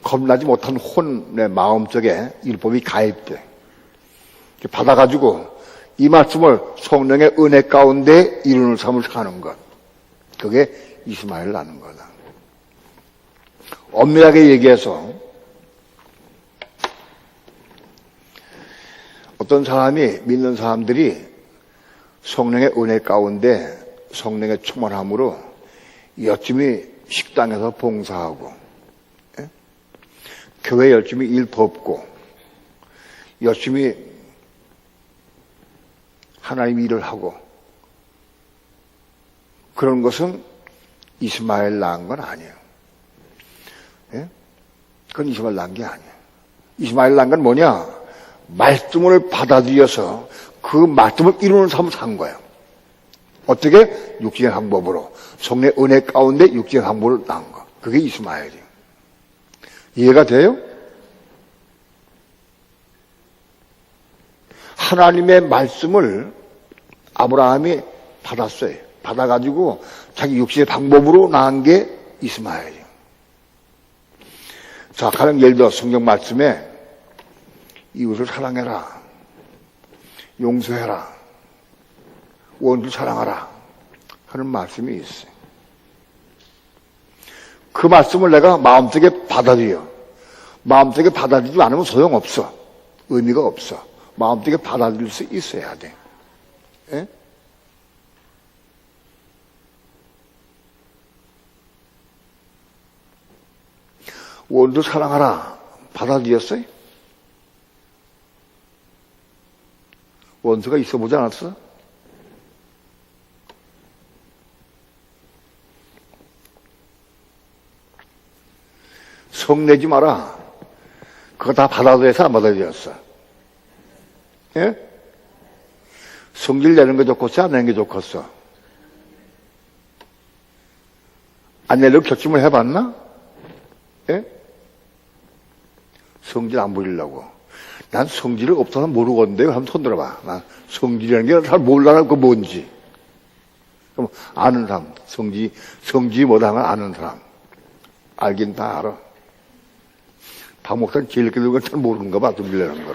겁나지 못한 혼의 마음속에 율법이 가입돼. 받아가지고 이 말씀을 성령의 은혜 가운데 이루는 삶을 사는 것. 그게 이스마엘 나는 거다. 엄밀하게 얘기해서 어떤 사람이, 믿는 사람들이 성령의 은혜 가운데 성령의 충만함으로 열심히 식당에서 봉사하고, 교회 열심히 일 돕고, 열심히 하나님 일을 하고, 그런 것은 이스마엘 낳은 건 아니에요. 그건 이스마엘 낳은 게 아니에요. 이스마엘 낳은 건 뭐냐? 말씀을 받아들여서 그 말씀을 이루는 삶을 산 거예요. 어떻게? 육신의 방법으로. 성령의 은혜 가운데 육신의 방법으로 낳은 거. 그게 이스마엘이에요. 이해가 돼요? 하나님의 말씀을 아브라함이 받았어요. 받아가지고 자기 육신의 방법으로 낳은 게 이스마엘이에요. 자, 가령 예를 들어 성경 말씀에 이웃을 사랑해라, 용서해라, 원수 사랑하라 하는 말씀이 있어요. 그 말씀을 내가 마음속에 받아들여. 마음속에 받아들이지 않으면 소용없어. 의미가 없어. 마음속에 받아들일 수 있어야 돼. 예? 원수 사랑하라. 받아들였어요? 원수가 있어 보지 않았어? 성내지 마라. 그거 다 받아들여서 안 받아들였어. 예? 성질 내는 게 좋겠어? 안 내는 게 좋겠어? 안 내려고 결심을 해봤나? 예? 성질 안 부리려고. 난 성질을 없어서 모르겠는데요. 한번 손 들어봐. 난 성질이라는 게 잘 몰라는 거 뭔지. 그럼 아는 사람. 성질이 뭐다 하면 아는 사람. 알긴 다 알아. 박 목사는 제일 늦게 들은 건 잘 모르는가 봐. 들으려는 걸.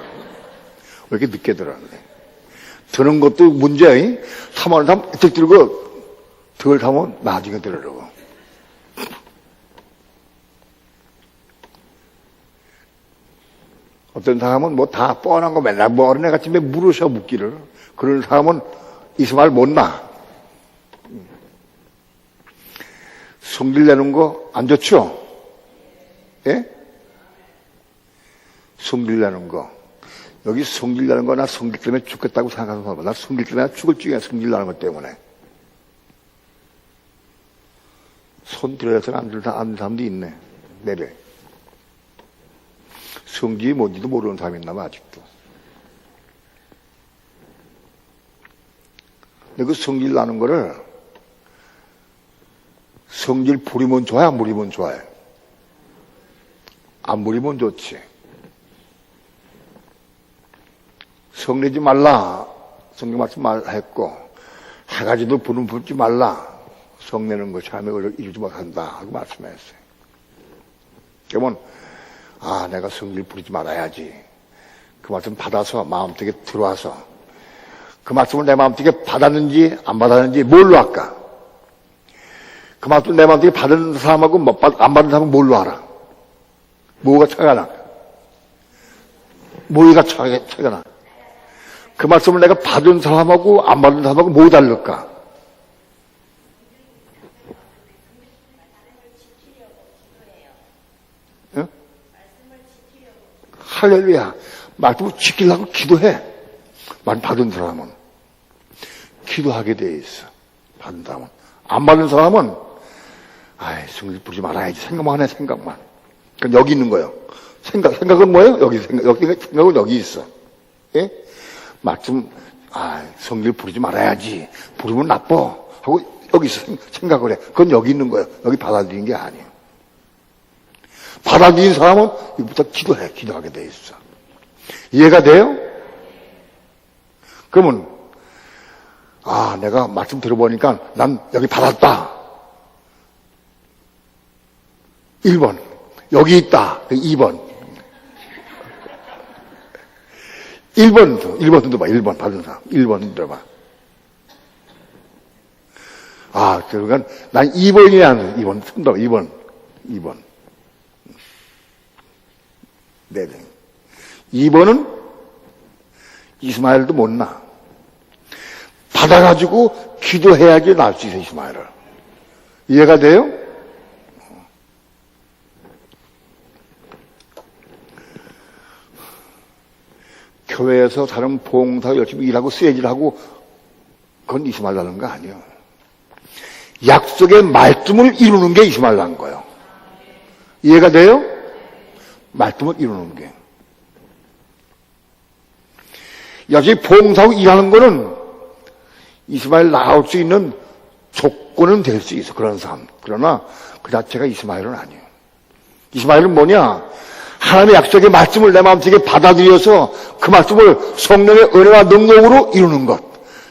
왜 이렇게 늦게 들었는데. 드는 것도 문제야. 탐하는 사람 이렇게 들고 덜 타면 나중에 들으려고. 어떤 사람은 뭐 다 뻔한 거 맨날 뭐 어린애같이 물으셔 묻기를. 그런 사람은 이스마엘 못 나. 성질 내는 거 안 좋죠? 예? 성질 내는 거. 여기 성질 내는 거 나 성질 때문에 죽겠다고 생각하는 사람. 나 성질 때문에 죽을 중에 성질 나는 것 때문에. 손 들어서는 안 되는 사람도 있네. 내배. 성질이 뭔지도 모르는 사람이 있나 봐, 아직도. 근데 그 성질 나는 거를, 성질 부리면 좋아요, 안 부리면 좋아요? 안 부리면 좋지. 성내지 말라. 성경 말씀 말했고, 해가지도 부름 부지 말라. 성내는 것이 하나님을 이루지 못한다. 하고 말씀했어요. 그러면, 아, 내가 성질 부리지 말아야지. 그 말씀 받아서 마음속에 들어와서 그 말씀을 내 마음속에 받았는지 안 받았는지 뭘로 할까? 그 말씀을 내 마음속에 받은 사람하고 안 받은 사람은 뭘로 알아? 뭐가 차이가 나? 뭐가 차이가 나? 그 말씀을 내가 받은 사람하고 안 받은 사람하고 뭐 다를까? 할렐루야. 말씀을 지키려고 기도해. 말 받은 사람은. 기도하게 돼 있어. 받은 사람은. 안 받은 사람은, 아이, 성질 부리지 말아야지. 생각만 해, 생각만. 그러니까 여기 있는 거예요. 생각은 뭐예요? 생각은 여기 있어. 예? 말씀, 성질 부리지 말아야지. 부리면 나빠. 하고 여기 있어. 생각을 해. 그건 여기 있는 거예요. 여기 받아들이는 게 아니에요. 받아들인 사람은 이부터 기도하게 돼 있어. 이해가 돼요? 그러면, 아, 내가 말씀 들어보니까 난 여기 받았다. 1번. 여기 있다. 2번. 1번 들어봐. 1번 받은 사람. 1번 들어봐. 아, 그러니까 난 2번이야. 2번. 2번. 네. 2번은 이스마엘도 못 나. 받아가지고 기도해야지 날 수 있어, 이스마엘을. 이해가 돼요? 교회에서 다른 봉사 열심히 일하고 쇠질하고 그건 이스마엘 하는 거 아니에요. 약속의 말씀을 이루는 게 이스마엘 하는 거예요. 이해가 돼요? 말씀을 이루는 게. 여기 봉사하고 일하는 거는 이스마엘 나올 수 있는 조건은 될 수 있어, 그런 사람. 그러나 그 자체가 이스마엘은 아니에요. 이스마엘은 뭐냐? 하나님의 약속의 말씀을 내 마음속에 받아들여서 그 말씀을 성령의 은혜와 능력으로 이루는 것.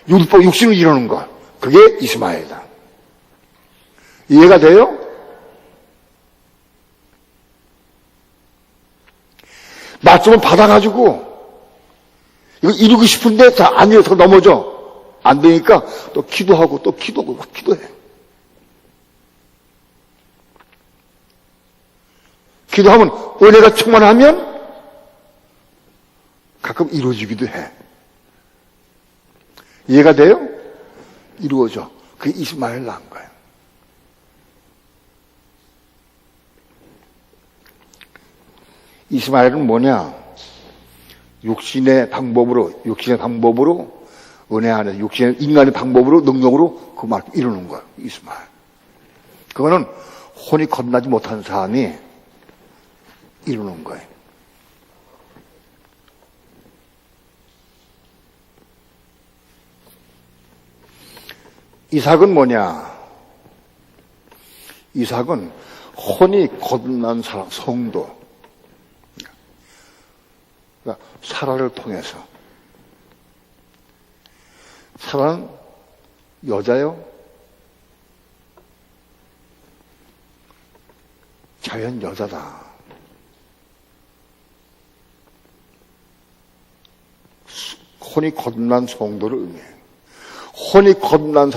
율법, 육신을 이루는 것. 그게 이스마엘이다. 이해가 돼요? 말씀을 받아가지고 이거 이루고 싶은데 다 안 이뤄서 넘어져. 안 되니까 또 기도하고 또 기도하고 막 기도해. 기도하면 은혜가 충만하면 가끔 이루어지기도 해. 이해가 돼요? 이루어져. 그게 이스마엘 낳은 거예요. 이스마엘은 뭐냐? 육신의 방법으로 은혜 안에서 육신의 인간의 방법으로 능력으로 그 말씀 이루는 거예요. 이스마엘. 그거는 혼이 겁나지 못한 사람이 이루는 거예요. 이삭은 뭐냐? 이삭은 혼이 거듭난 사람, 성도. 그러니까 사라를 통해서. 사라는 여자요? 자연 여자다. 혼이 거듭난 성도를 의미해요. 혼이 거듭난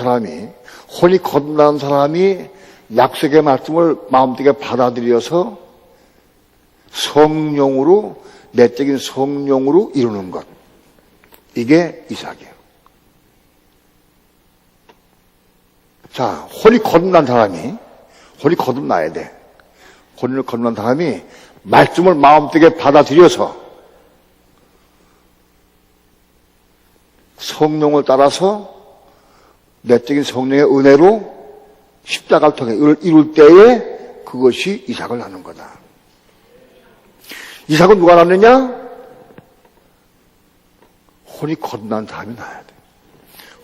사람이 약속의 말씀을 마음속에 받아들여서 성령으로, 내적인 성령으로 이루는 것. 이게 이삭이에요. 자, 혼이 거듭나야 돼. 혼이 거듭난 사람이 말씀을 마음속에 받아들여서 성령을 따라서 내적인 성령의 은혜로 십자가를 통해 이룰 때에 그것이 이삭을 낳는 거다. 이삭은 누가 낳느냐? 혼이 거듭난 사람이 낳아야 돼.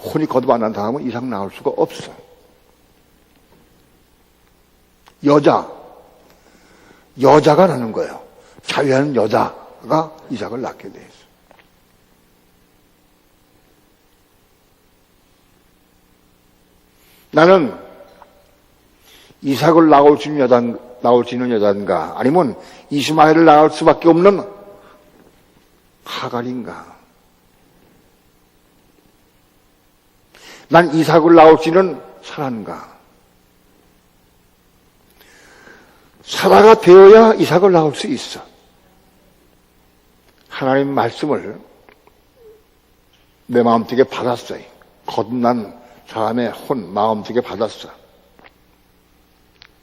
혼이 거듭 안 난 사람은 이삭 낳을 수가 없어. 여자가 낳는 거예요. 자유하는 여자가 이삭을 낳게 돼 있어. 나는 이삭을 낳을 수 있는 여자인가, 아니면 이스마엘을 낳을 수밖에 없는 하갈인가? 난 이삭을 낳을 수 있는 사라인가? 사라가 되어야 이삭을 낳을 수 있어. 하나님 말씀을 내 마음속에 받았어요. 거듭난 사람의 혼 마음속에 받았어.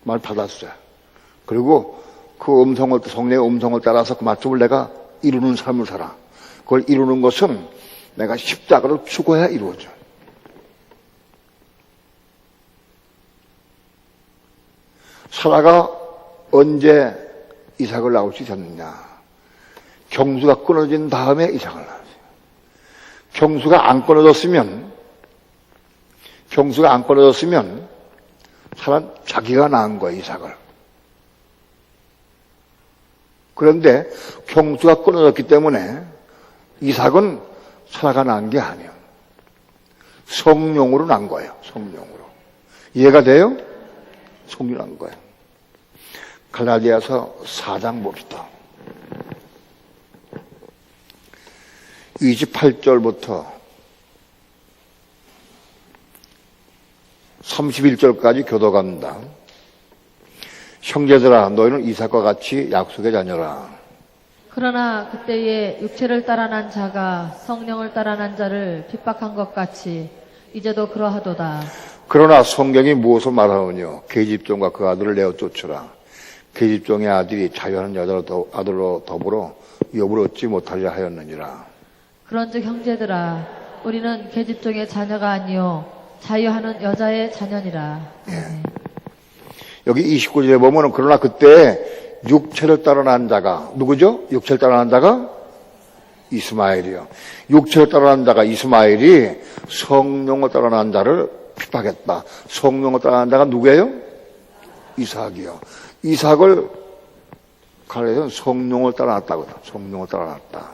말 받았어요. 그리고 그 성령의 음성을 따라서 그 말씀을 내가 이루는 삶을 살아. 그걸 이루는 것은 내가 십자가를 추구해야 이루어져. 사라가 언제 이삭을 낳을 수 있었느냐? 경수가 끊어진 다음에 이삭을 낳았어요. 경수가 안 끊어졌으면 사람 자기가 낳은 거예요, 이삭을. 그런데 경수가 끊어졌기 때문에 이삭은 사라가 낳은 게 아니에요. 성령으로 난 거예요. 성령으로. 이해가 돼요? 성령으로 난 거예요. 갈라디아서 4장 봅시다. 28절부터 31절까지 교도갑니다. 형제들아 너희는 이삭과 같이 약속의 자녀라. 그러나 그때에 육체를 따라 난 자가 성령을 따라 난 자를 핍박한 것 같이 이제도 그러하도다. 그러나 성경이 무엇을 말하느냐? 계집종과 그 아들을 내어 쫓으라. 계집종의 아들이 자유하는 아들로 더불어 여부를 얻지 못하려 하였느니라. 그런즉 형제들아 우리는 계집종의 자녀가 아니요 자유하는 여자의 자녀니라. 예. 여기 29절에 보면은 그러나 그때 육체를 따라 난 자가 누구죠? 육체를 따라 난 자가 이스마엘이요. 육체를 따라 난 자가 이스마엘이 성령을 따라 난 자를 핍박했다. 성령을 따라 난 자가 누구예요? 이삭이요. 이삭을 갈라디아서는 성령을 따라 났다고. 성령을 따라 났다.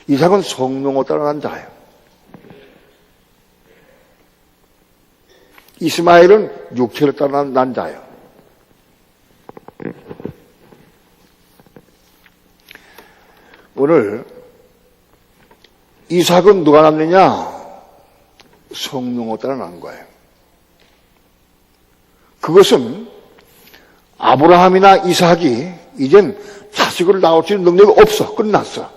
이삭은 성령을 따라 난 자예요. 이스마엘은 육체를 따라 난 자예요. 오늘 이삭은 누가 낳느냐? 성령을 따라 난 거예요. 그것은 아브라함이나 이삭이 이젠 자식을 낳을 수 있는 능력이 없어. 끝났어.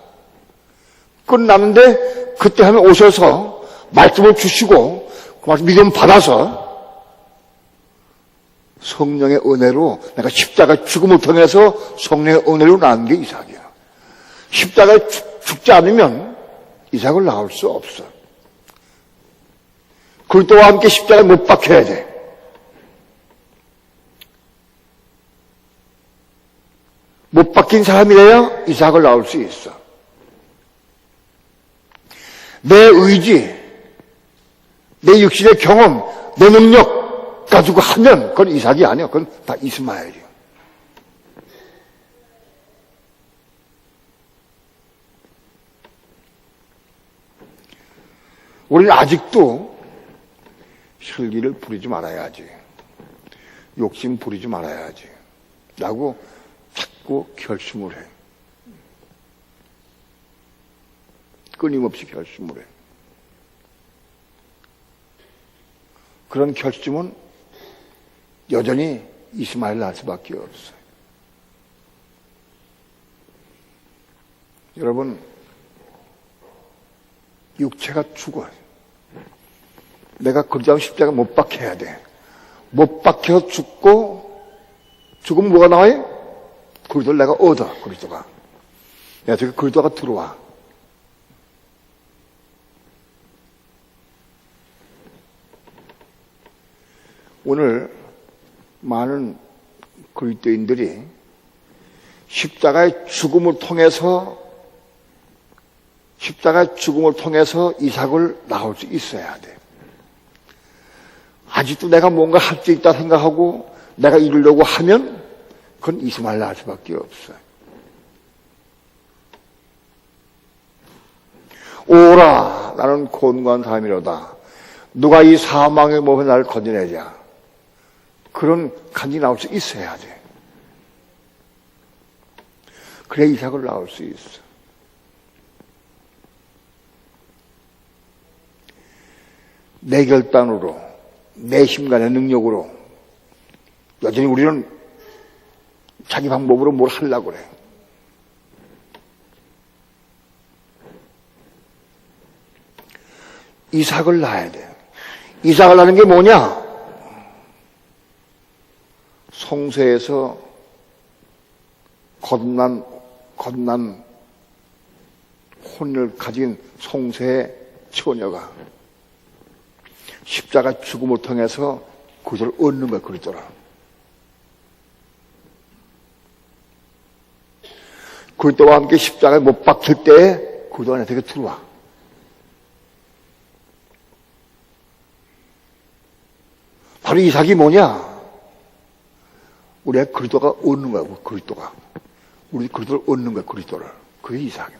끝났는데 그때 하면 오셔서 말씀을 주시고 그 말씀 믿음 받아서 성령의 은혜로 내가 십자가 죽음을 통해서 성령의 은혜로 낳은 게 이삭이야. 십자가에 죽지 않으면 이삭을 낳을 수 없어. 그리스도와 함께 십자가에 못 박혀야 돼. 못 박힌 사람이래야 이삭을 낳을 수 있어. 내 의지, 내 육신의 경험, 내 능력 가지고 하면 그건 이삭이 아니야. 그건 다 이스마엘이야. 우리는 아직도 혈기를 부리지 말아야지. 욕심 부리지 말아야지. 라고 자꾸 결심을 해. 끊임없이 결심을 해. 그런 결심은 여전히 이스마엘 낳을 수밖에 없어요. 여러분, 육체가 죽어요. 내가 그리스도 십자가 못 박혀야 돼. 못 박혀 죽고 죽으면 뭐가 나와요? 그리스도를 내가 얻어. 그리스도가. 야, 저기 그리스도가 들어와. 오늘 많은 그리스도인들이 십자가의 죽음을 통해서 이삭을 낳을 수 있어야 돼. 아직도 내가 뭔가 할 수 있다 생각하고 내가 이루려고 하면 그건 이스마엘 낳을 수밖에 없어요. 오라, 나는 곤고한 사람이로다. 누가 이 사망의 몸에 나를 건져내자. 그런 간증이 나올 수 있어야 돼. 그래 이삭을 낳을 수 있어. 내 결단으로, 내 힘과 내 능력으로 여전히 우리는 자기 방법으로 뭘 하려고 그래. 이삭을 낳아야 돼. 이삭을 낳는 게 뭐냐? 송새에서 거듭난 혼을 가진 송새의 처녀가 십자가 죽음을 통해서 그리스도를 얻는 거야. 그리스도를. 그리스도와 함께 십자가에 못 박힐 때 그리스도 안에 되게 들어와. 바로 이삭이 뭐냐? 우리가 그리스도가 얻는 거야. 그리스도가. 우리 그리스도를 얻는 거야. 그리스도를. 그게 이삭이야.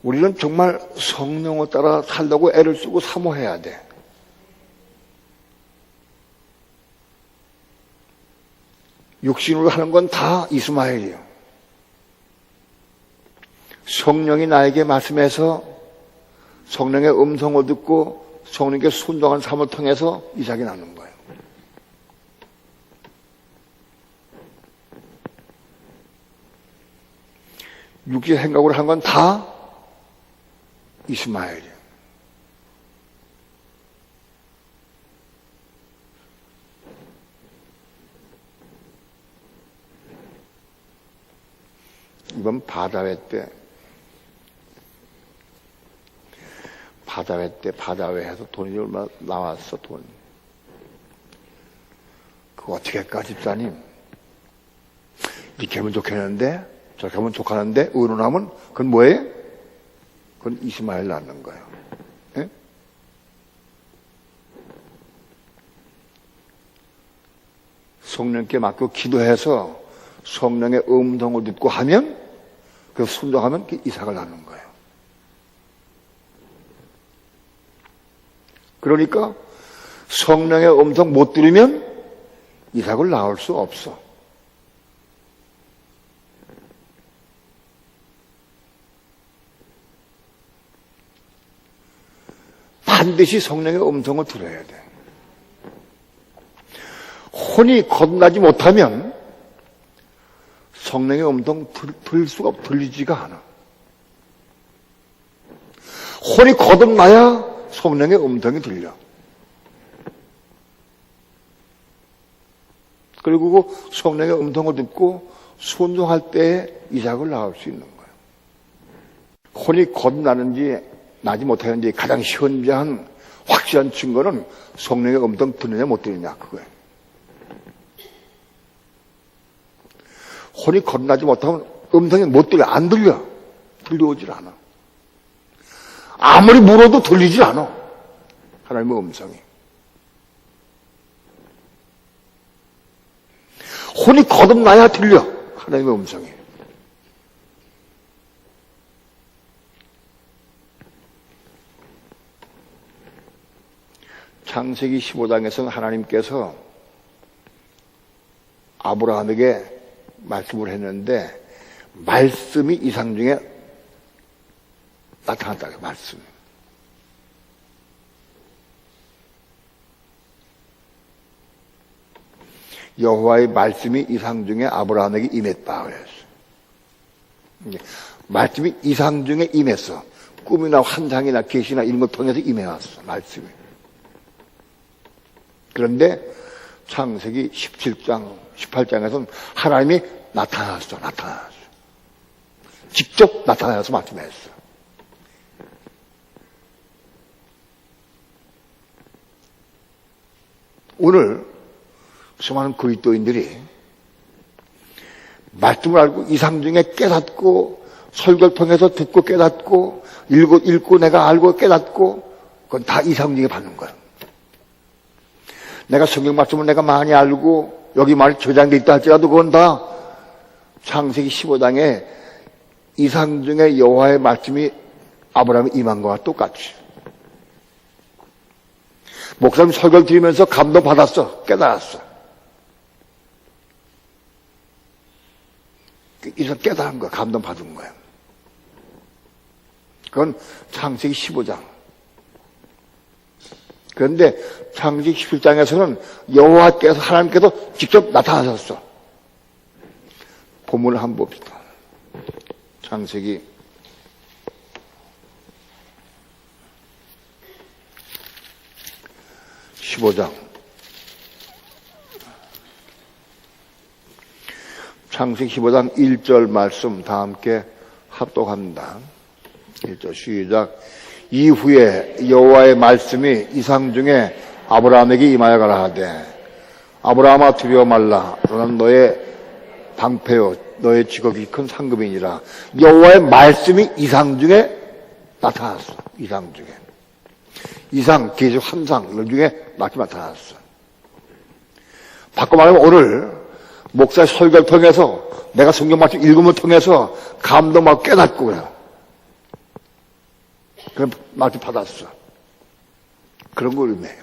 우리는 정말 성령을 따라 살려고 애를 쓰고 사모해야 돼. 육신으로 하는 건 다 이스마엘이에요. 성령이 나에게 말씀해서 성령의 음성을 듣고 성령께 순종한 삶을 통해서 이삭이 나는 거예요. 육신 생각으로 한 건 다 이스마엘이에요. 이번 바다회 때 바다회에서 돈이 얼마 나왔어, 돈. 그거 어떻게 할까, 집사님? 이렇게 하면 좋겠는데, 저렇게 하면 좋겠는데, 의논하면, 그건 뭐예요? 그건 이스마엘 낳는 거예요. 예? 성령께 맡고 기도해서 성령의 음성을 듣고 하면, 그 순종하면 그 이삭을 낳는 거예요. 그러니까 성령의 음성 못 들으면 이삭을 낳을 수 없어. 반드시 성령의 음성을 들어야 돼. 혼이 거듭나지 못하면 성령의 음성 들리지가 않아. 혼이 거듭나야 성령의 음성이 들려. 그리고 그 성령의 음성을 듣고 순종할 때에 이삭을 낳을 수 있는 거예요. 혼이 거듭나는지 나지 못하는지 가장 현저한 확실한 증거는 성령의 음성 듣느냐 못 듣느냐 그거예요. 혼이 거듭나지 못하면 음성이 못 들려. 안 들려. 들려오질 않아. 아무리 물어도 들리질 않아. 하나님의 음성이. 혼이 거듭나야 들려. 하나님의 음성이. 창세기 15장에서는 하나님께서 아브라함에게 말씀을 했는데 말씀이 이상 중에 나타났다. 말씀. 여호와의 말씀이 이상 중에 아브라함에게 임했다 그랬어. 말씀이 이상 중에 임했어. 꿈이나 환상이나 계시나 이런 걸 통해서 임해왔어. 말씀이. 그런데 창세기 17장, 18장에서는 하나님이 나타났어. 직접 나타나서 말씀했어. 오늘 수많은 그리스도인들이 말씀을 알고 이상 중에 깨닫고 설교를 통해서 듣고 깨닫고 읽고 내가 알고 깨닫고 그건 다 이상 중에 받는 거야. 내가 성경 말씀을 내가 많이 알고 여기 말이 저장돼 있다 할지라도 그건 다 창세기 15장에 이상 중에 여호와의 말씀이 아브라함에 임한 것과 똑같이. 목사님 설교를 들으면서 감동받았어. 깨달았어. 이상 깨달은 거야. 감동받은 거야. 그건 창세기 15장. 그런데 창세기 17장에서는 여호와께서 하나님께서 직접 나타나셨어. 본문을 한번 봅시다. 창세기 15장. 창세기 15장 1절 말씀 다 함께 합독합니다. 1절 시작. 이후에 여호와의 말씀이 이상 중에 아브라함에게 임하여 가라 하되 아브라함아 두려워 말라. 너는 너의 방패요 너의 직업이 큰 상급이니라. 여호와의 말씀이 이상 중에 나타났어. 이상 중에. 이상, 계시, 환상 이런 중에 나타났어. 바꿔 말하면 오늘 목사의 설교를 통해서 내가 성경 말씀 읽음을 통해서 감동하고 깨닫고 그래요. 그럼 마치 받았어. 그런 걸 의미해요.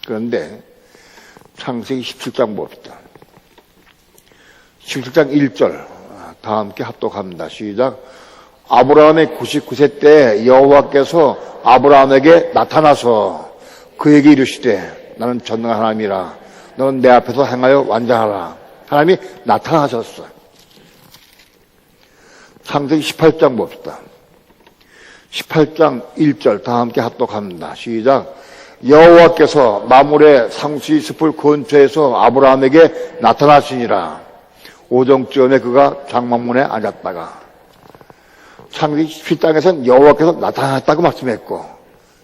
그런데 창세기 17장 봅시다. 17장 1절 다 함께 합독합니다. 시작. 아브라함의 99세 때 여호와께서 아브라함에게 나타나서 그에게 이르시되 나는 전능한 하나님이라 너는 내 앞에서 행하여 완전하라. 하나님이 나타나셨어. 창세기 18장 봅시다. 18장 1절 다 함께 합독합니다. 시작. 여호와께서 마물의 상수리 숲을 근처에서 아브라함에게 나타나시니라. 오정쯤에 그가 장막문에 앉았다가 창세기 17장에서는 여호와께서 나타났다고 말씀했고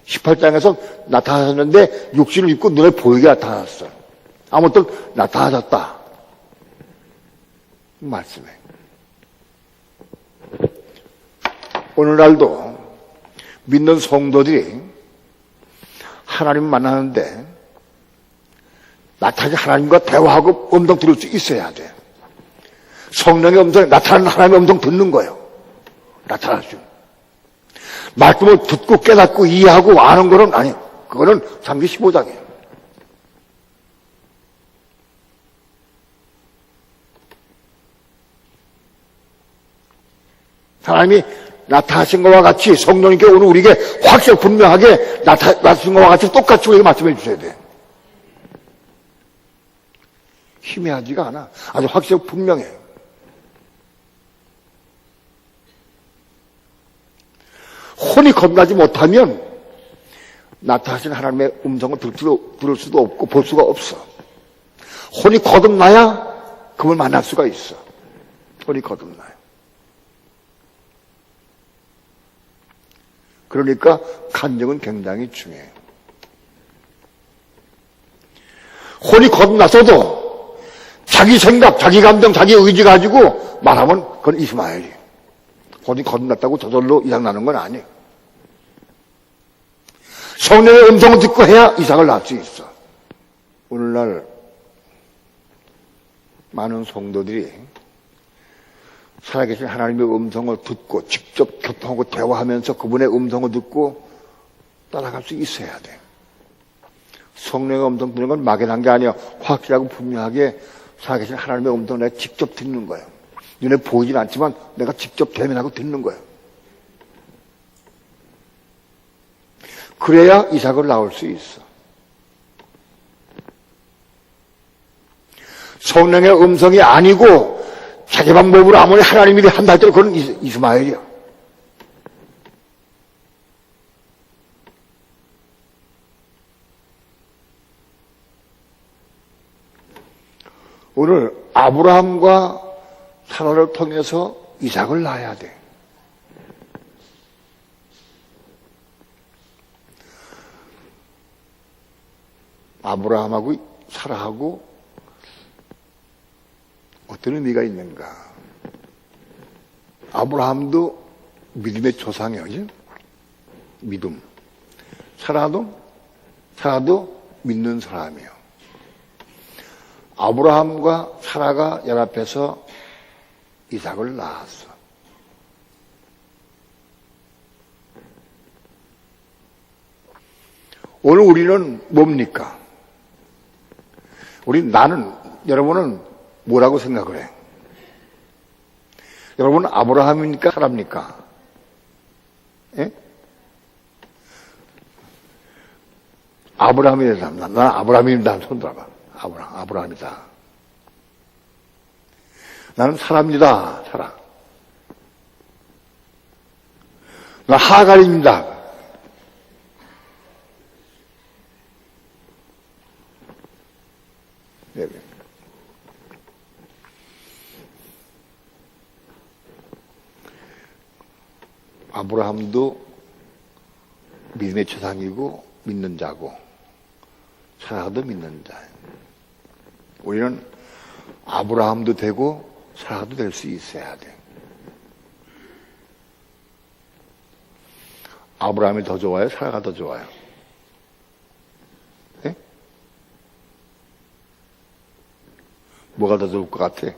18장에서 나타나셨는데 육신을 입고 눈에 보이게 나타났어. 아무튼 나타나셨다. 말씀해. 오늘날도 믿는 성도들이 하나님 만나는데 나타나신 하나님과 대화하고 음성 들을 수 있어야 돼. 성령의 음성에 나타나는 하나님의 음성 듣는 거예요. 나타나죠. 말씀을 듣고 깨닫고 이해하고 아는 거는 아니에요. 그거는 창세기 15장이에요. 하나님이 나타나신 것과 같이 성령님께 오늘 우리에게 확실히 분명하게 나타나신 것과 같이 똑같이 우리에게 말씀해 주셔야 돼. 희미하지가 않아. 아주 확실히 분명해요. 혼이 겁나지 못하면 나타나신 하나님의 음성을 들을 수도 없고 볼 수가 없어. 혼이 거듭나야 그걸 만날 수가 있어. 혼이 거듭나요. 그러니까 간증은 굉장히 중요해요. 혼이 거듭나서도 자기 생각, 자기 감정, 자기 의지 가지고 말하면 그건 이스마엘이에요. 혼이 거듭났다고 저절로 이삭 나는 건 아니에요. 성령의 음성을 듣고 해야 이삭을 낳을 수 있어. 오늘날 많은 성도들이 살아계신 하나님의 음성을 듣고 직접 교통하고 대화하면서 그분의 음성을 듣고 따라갈 수 있어야 돼. 성령의 음성 듣는 건 막연한 게 아니야. 확실하고 분명하게 살아계신 하나님의 음성을 내가 직접 듣는 거예요. 눈에 보이진 않지만 내가 직접 대면하고 듣는 거예요. 그래야 이삭을 낳을 수 있어. 성령의 음성이 아니고 자기 방법으로 아무리 하나님이 한다 할때도 그건 이스마엘이야. 오늘 아브라함과 사라를 통해서 이삭을 낳아야 돼. 아브라함하고 사라하고 어떤 의미가 있는가? 아브라함도 믿음의 조상이에요. 그죠? 믿음. 사라도 믿는 사람이에요. 아브라함과 사라가 연합해서 이삭을 낳았어. 오늘 우리는 뭡니까? 여러분은 뭐라고 생각을 해? 여러분은 아브라함입니까? 사라입니까? 예? 아브라함이라는 사람. 나는 아브라함입니다. 손 들어봐. 아브라함이다. 나는 사라입니다. 사라. 나 하갈입니다. 네. 아브라함도 믿음의 조상이고 믿는 자고 사라도 믿는 자. 우리는 아브라함도 되고 사라도 될 수 있어야 돼. 아브라함이 더 좋아요? 사라가 더 좋아요? 네? 뭐가 더 좋을 것 같아?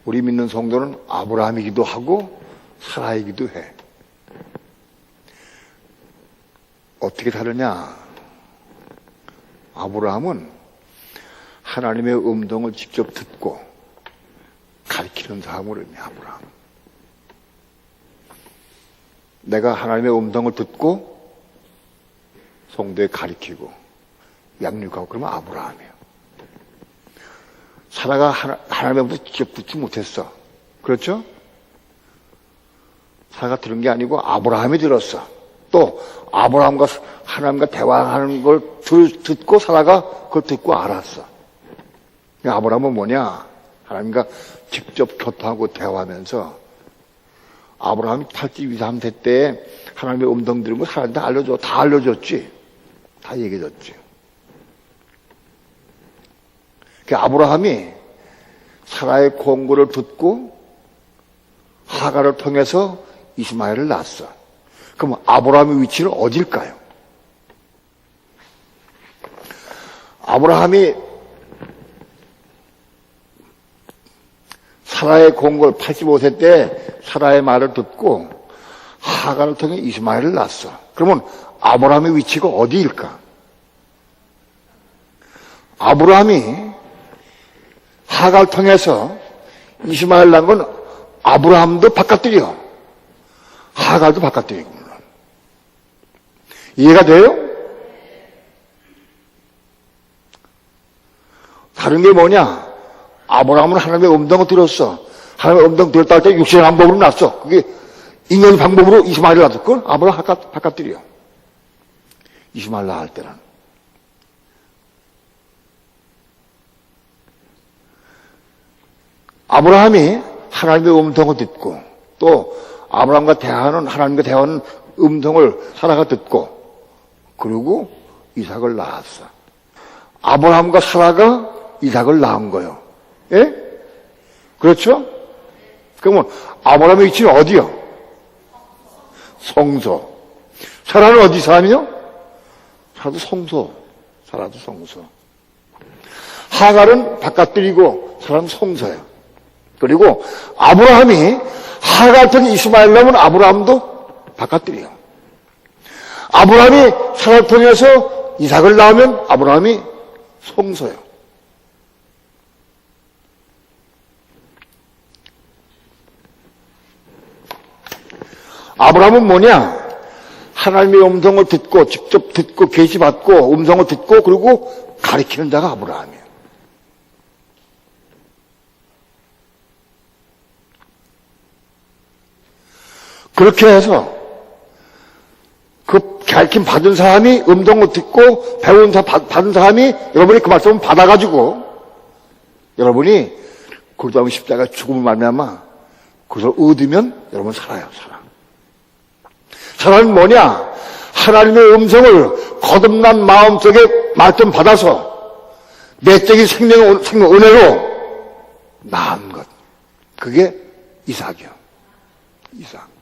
우리 믿는 성도는 아브라함이기도 하고 사라이기도 해. 어떻게 다르냐? 아브라함은 하나님의 음성을 직접 듣고 가르치는 사람으로 있네, 아브라함. 내가 하나님의 음성을 듣고 성도에 가르치고 양육하고 그러면 아브라함이에요. 사라가 하나님의 음성을 직접 듣지 못했어. 그렇죠? 사라가 들은 게 아니고 아브라함이 들었어. 또 아브라함과 하나님과 대화하는 걸 듣고 사라가 그걸 듣고 알았어. 아브라함은 뭐냐? 하나님과 직접 교통하고 대화하면서 아브라함이 82, 3세 때 하나님의 음성 들은 거 사람한테 알려줘. 다 알려줬지. 다 얘기해줬지. 아브라함이 사라의 권고를 듣고 하가를 통해서 이스마엘을 낳았어. 그럼 아브라함의 위치는 어딜까요? 아브라함이 사라의 권고를 85세 때 사라의 말을 듣고 하가를 통해 이스마엘을 낳았어. 그러면 아브라함의 위치가 어디일까? 아브라함이 하가를 통해서 이스마엘 낳은 건 아브라함도 바깥들이요. 하가도 바깥들이고. 이해가 돼요? 다른 게 뭐냐? 아브라함은 하나님의 음성을 들었어. 하나님의 음성 들었다 할 때 육신의 방법으로 났어. 그게 인간의 방법으로 이스마엘을 낳았어. 그건 아브라함 바깥들이요. 이스마엘 낳을 때는. 아브라함이 하나님의 음성을 듣고 또 아브라함과 대화하는 하나님과 대화하는 음성을 사라가 듣고 그리고 이삭을 낳았어. 아브라함과 사라가 이삭을 낳은 거예요. 예? 그렇죠? 그러면 아브라함의 위치는 어디요? 성소. 사라는 어디 사람이요? 사라도 성소. 사라도 성소. 하갈은 바깥들이고 사라는 성소예요. 그리고 아브라함이 하갈 통해 이스마엘 낳으면 아브라함도 바깥들이에요. 아브라함이 사라를 통해서 이삭을 낳으면 아브라함이 성소예요. 아브라함은 뭐냐? 하나님의 음성을 듣고 직접 듣고 계시받고 음성을 듣고 그리고 가르치는 자가 아브라함이에요. 그렇게 해서 그 가르침 받은 사람이 음성을 듣고 배운 받은 사람이 여러분이 그 말씀을 받아가지고 여러분이 그리스도 십자가 죽음을 말미암아 그것을 얻으면 여러분 살아요. 살아. 사람은 뭐냐? 하나님의 음성을 거듭난 마음속에 말씀 받아서 내적인 생명 은혜로 낳은 것. 그게 이삭이요. 이삭.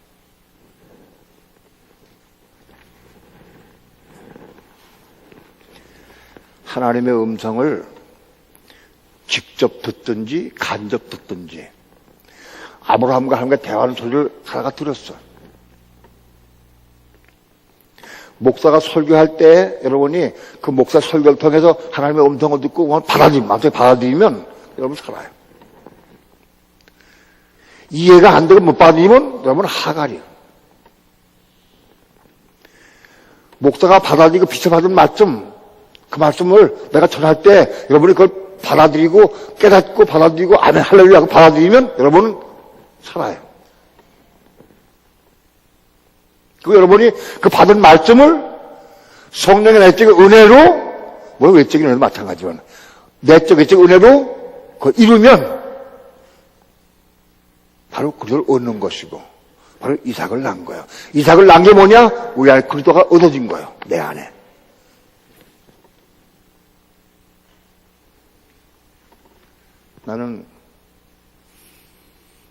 하나님의 음성을 직접 듣든지 간접 듣든지 아브라함과 하나님과 대화하는 소리를 사라가 들었어. 목사가 설교할 때 여러분이 그 목사 설교를 통해서 하나님의 음성을 듣고 마음속에 받아들이면 여러분 살아요. 이해가 안 되고 못 받아들이면 여러분 하갈이에요. 목사가 받아들이고 비춰받은 말씀 그 말씀을 내가 전할 때 여러분이 그걸 받아들이고 깨닫고 받아들이고 아멘 할렐루야 하고 받아들이면 여러분은 살아요. 그 여러분이 그 받은 말씀을 성령의 내적인 은혜로 뭐 외적인 은혜도 마찬가지지만 내적 외적 은혜로 그걸 이루면 바로 그걸 얻는 것이고 바로 이삭을 낳은 거예요. 이삭을 낳은 게 뭐냐? 우리 안에 그리스도가 얻어진 거예요. 내 안에. 나는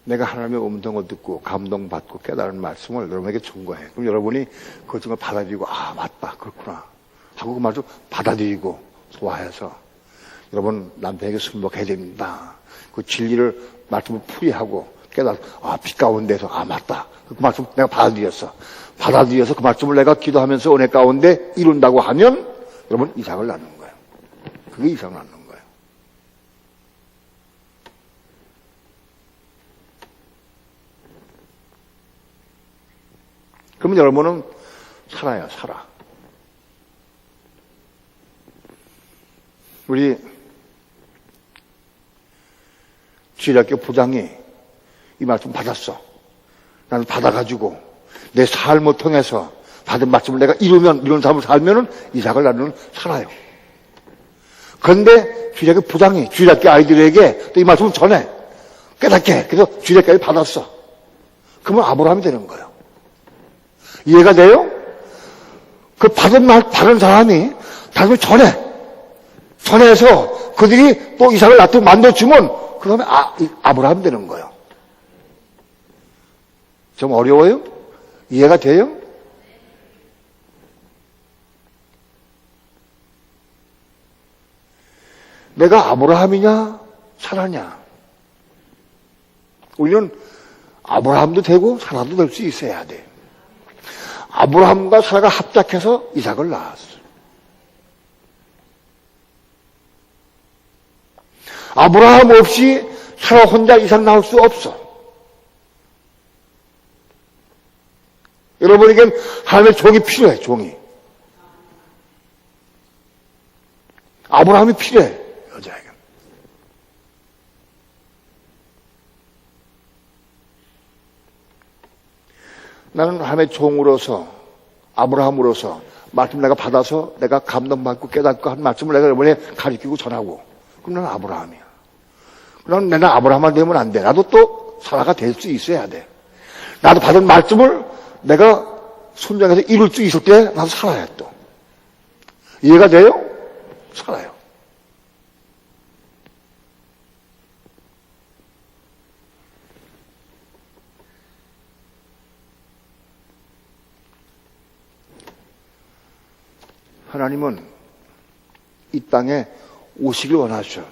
내가 하나님의 음성을 듣고 감동받고 깨달은 말씀을 여러분에게 준 거예요. 그럼 여러분이 그것을 받아들이고 아 맞다 그렇구나 하고 그 말을 받아들이고 소화해서 여러분 남편에게 순복해야 됩니다. 그 진리를 말씀을 풀이하고 깨닫고, 빛 가운데서, 맞다. 그 말씀 내가 받아들여서 그 말씀을 내가 기도하면서 은혜 가운데 이룬다고 하면, 여러분, 이삭을 낳는 거예요. 그게 이삭을 낳는 거예요. 그러면 여러분은 살아요, 살아. 우리 주일학교 부장이 이 말씀 받았어. 나는 받아가지고 내 삶을 통해서 받은 말씀을 내가 이루는 삶을 살면은 이삭을 나는 살아요. 그런데 주일학교 부장이 주일학교 아이들에게 또 이 말씀을 전해. 깨닫게. 그래서 주일학교에 받았어. 그러면 아브라함이 되는 거예요. 이해가 돼요? 그 받은 사람이 다시 전해서 그들이 또 이삭을 낳도록 만들어주면 그 다음에 아브라함 되는 거예요. 좀 어려워요? 이해가 돼요? 내가 아브라함이냐 사라냐? 우리는 아브라함도 되고 사라도 될 수 있어야 돼. 아브라함과 사라가 합작해서 이삭을 낳았어. 아브라함 없이 사라 혼자 이삭 낳을 수 없어. 여러분에겐 하나님의 종이 필요해, 종이. 아브라함이 필요해, 여자에겐. 나는 하나님의 종으로서, 아브라함으로서, 말씀 내가 받아서 내가 감동받고 깨닫고 한 말씀을 내가 여러분에 가르치고 전하고, 그럼 나는 아브라함이야. 그럼 나는 아브라함만 되면 안 돼. 나도 또 사라가 될 수 있어야 돼. 나도 받은 말씀을 내가 순종해서 이룰 수 있을 때 나도 살아야 또. 이해가 돼요? 살아요. 하나님은 이 땅에 오시길 원하셔.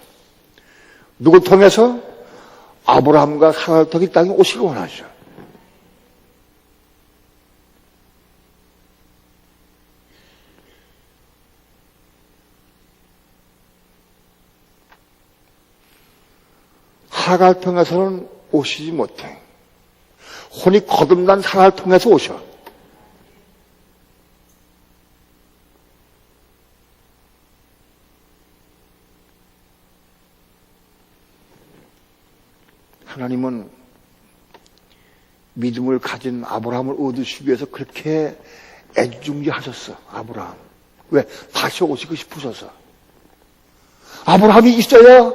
누굴 통해서? 아브라함과 사라를 통해 이 땅에 오시길 원하셔. 사라를 통해서는 오시지 못해. 혼이 거듭난 사라를 통해서 오셔. 하나님은 믿음을 가진 아브라함을 얻으시기 위해서 그렇게 애중지하셨어. 아브라함. 왜? 다시 오시고 싶으셔서. 아브라함이 있어야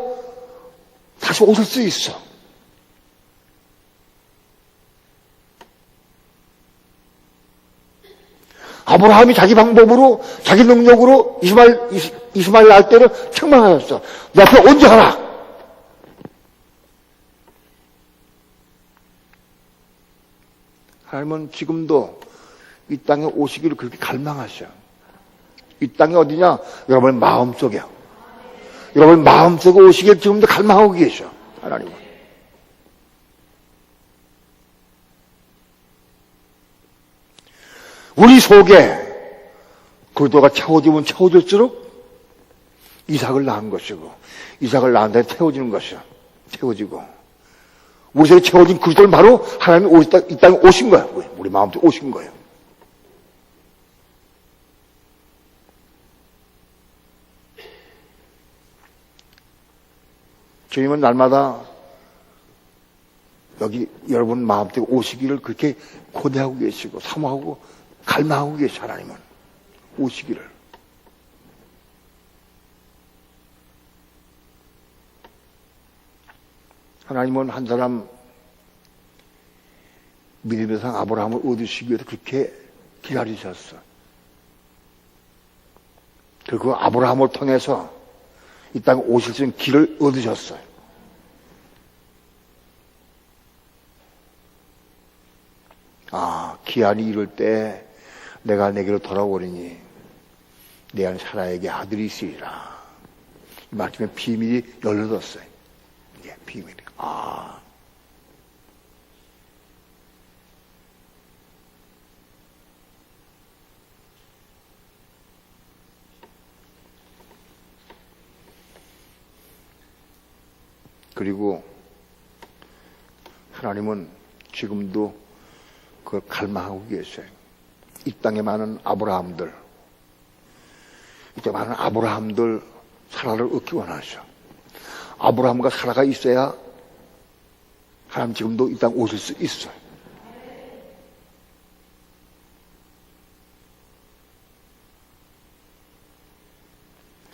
다시 오실 수 있어. 아브라함이 자기 방법으로, 자기 능력으로 이스마엘 낳을 때를 책망하셨어. 내 앞에 언제 하라? 하나님은 지금도 이 땅에 오시기를 그렇게 갈망하셔. 이 땅이 어디냐? 여러분의 마음속이야. 여러분 마음속에 오시길 지금도 갈망하고 계셔. 하나님은. 우리 속에 그리스도가 채워지면 채워질수록 이삭을 낳은 것이고, 이삭을 낳은 데 채워지는 것이야. 채워지고. 우리 속에 채워진 그리스도를 바로 하나님이 이 땅에 오신 거야. 우리 마음속에 오신 거예요. 주님은 날마다 여기 여러분 마음속에 오시기를 그렇게 고대하고 계시고 사모하고 갈망하고 계시. 하나님은 오시기를. 하나님은 한 사람 믿음의 상 아브라함을 얻으시기 위해서 그렇게 기다리셨어. 그리고 아브라함을 통해서 이 땅에 오실 수 있는 길을 얻으셨어요. 기한이 이를 때 내가 내게로 돌아오리니 내 안에 사라에게 아들이 있으리라. 이 말씀에 비밀이 열려졌어요. 이게 비밀이. 아. 그리고 하나님은 지금도 그걸 갈망하고 계세요. 이 땅에 많은 아브라함들, 이때 많은 아브라함들 사라를 얻기 원하셔. 아브라함과 사라가 있어야 하나님 지금도 이 땅 오실 수 있어요.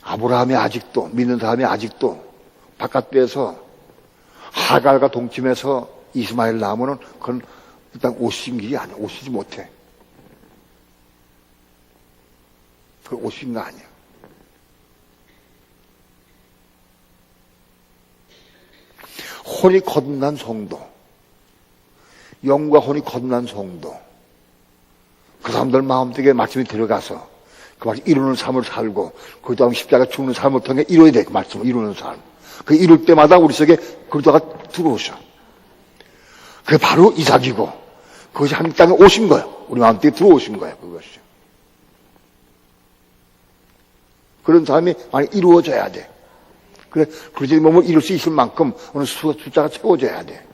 아브라함이 아직도, 믿는 사람이 아직도 바깥에서 하갈과 동침해서 이스마엘 낳으면은 그건 일단 오신 길이 아니야. 오시지 못해. 그건 오신 거 아니야. 혼이 거듭난 성도, 영과 혼이 거듭난 성도, 그 사람들 마음속에 말씀이 들어가서 그 말씀 이루는 삶을 살고 그 다음 십자가 죽는 삶을 통해 이루어야 돼. 그 말씀을 이루는 삶. 그 이룰 때마다 우리 속에 그러다가 들어오셔. 그게 바로 이삭이고 그것이 하나님 땅에 오신 거예요. 우리 마음속에 들어오신 거예요. 그것이. 그런 삶이 많이 이루어져야 돼. 그래, 그러지 몸을 이룰 수 있을 만큼 어느 숫자가 채워져야 돼.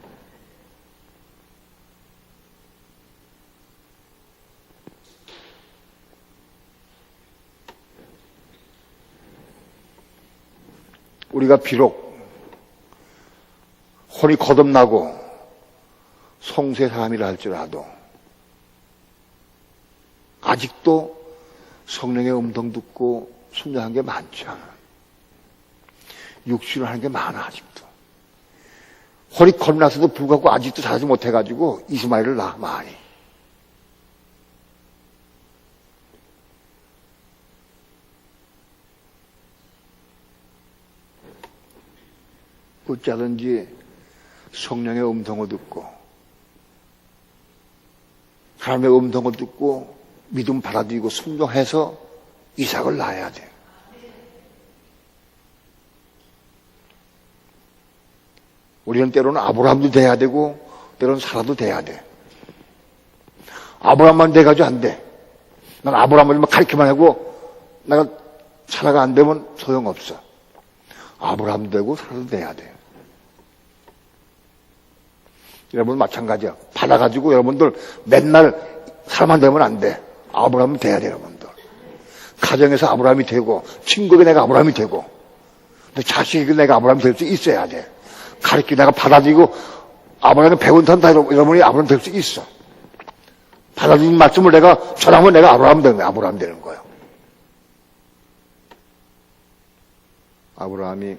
우리가 비록 혼이 거듭나고 성세 사람이라 할지라도 아직도 성령의 음성 듣고 순종한 게 많지 않아. 육신을 하는 게 많아. 아직도 혼이 거듭나서도 불구하고 아직도 잘하지 못해가지고 이스마엘을 낳아 많이. 어쩌든지 성령의 음성을 듣고 하나님의 음성을 듣고 믿음 받아들이고 순종해서 이삭을 낳아야 돼. 우리는 때로는 아브라함도 돼야 되고 때로는 사라도 돼야 돼. 아브라함만 돼가지고 안 돼. 난 아브라함을 가르치만 하고 내가 사라가 안 되면 소용없어. 아브라함도 되고 사라도 돼야 돼. 여러분 마찬가지야. 받아가지고 여러분들 맨날 사람만 되면 안 돼. 아브라함은 돼야 돼. 여러분들 가정에서 아브라함이 되고 친구에게 내가 아브라함이 되고 내 자식에게 내가 아브라함이 될 수 있어야 돼. 가르치고 내가 받아들이고 아브라함이 배운 사람 다 여러분이 아브라함 될 수 있어. 받아들인 말씀을 내가 전하면 내가 아브라함 되는 거야. 아브라함 되는 거예요. 아브라함이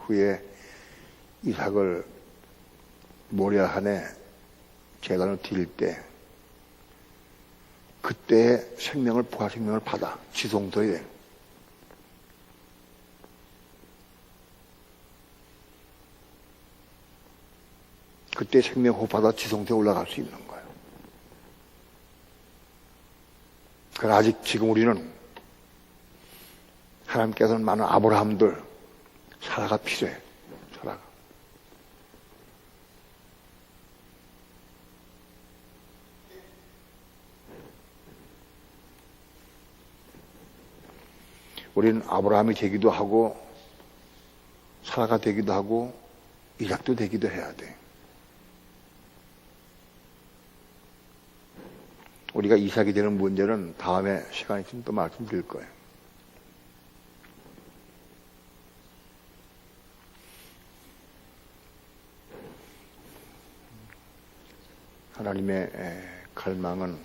후에 이삭을 모리아산에 제단을 드릴 때 그때의 생명을 부활 생명을 받아 지성소에 그때 생명 호흡하다 지성소에 올라갈 수 있는 거예요. 그러나 아직 지금 우리는 하나님께서는 많은 아브라함들 사라가 필요해. 사라가. 우리는 아브라함이 되기도 하고 사라가 되기도 하고 이삭도 되기도 해야 돼. 우리가 이삭이 되는 문제는 다음에 시간이 있으면 또 말씀드릴 거예요. 하나님의 갈망은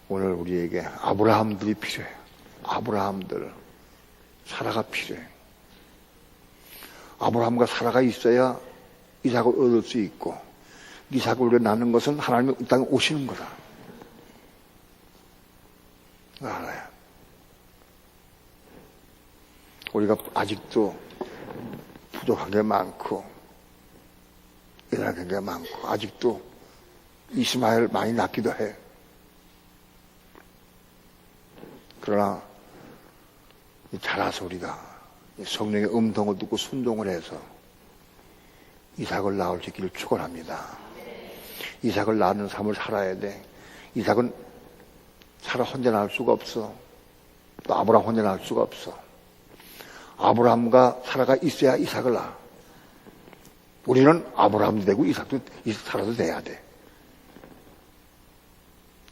오늘 우리에게 아브라함들이 필요해요. 아브라함들, 사라가 필요해. 아브라함과 사라가 있어야 이삭을 얻을 수 있고 이삭을 우리가 낳는 것은 하나님이 이 땅에 오시는 거다. 알아요. 우리가 아직도 부족한 게 많고 일하는 게 많고 아직도 이스마엘 많이 낳기도 해. 그러나 자라서 우리가 성령의 음성을 듣고 순종을 해서 이삭을 낳을 수 있기를 축원합니다. 이삭을 낳는 삶을 살아야 돼. 이삭은 사라 혼자 낳을 수가 없어. 또 아브라함 혼자 낳을 수가 없어. 아브라함과 사라가 있어야 이삭을 낳아. 우리는 아브라함도 되고 사라도 돼야 돼.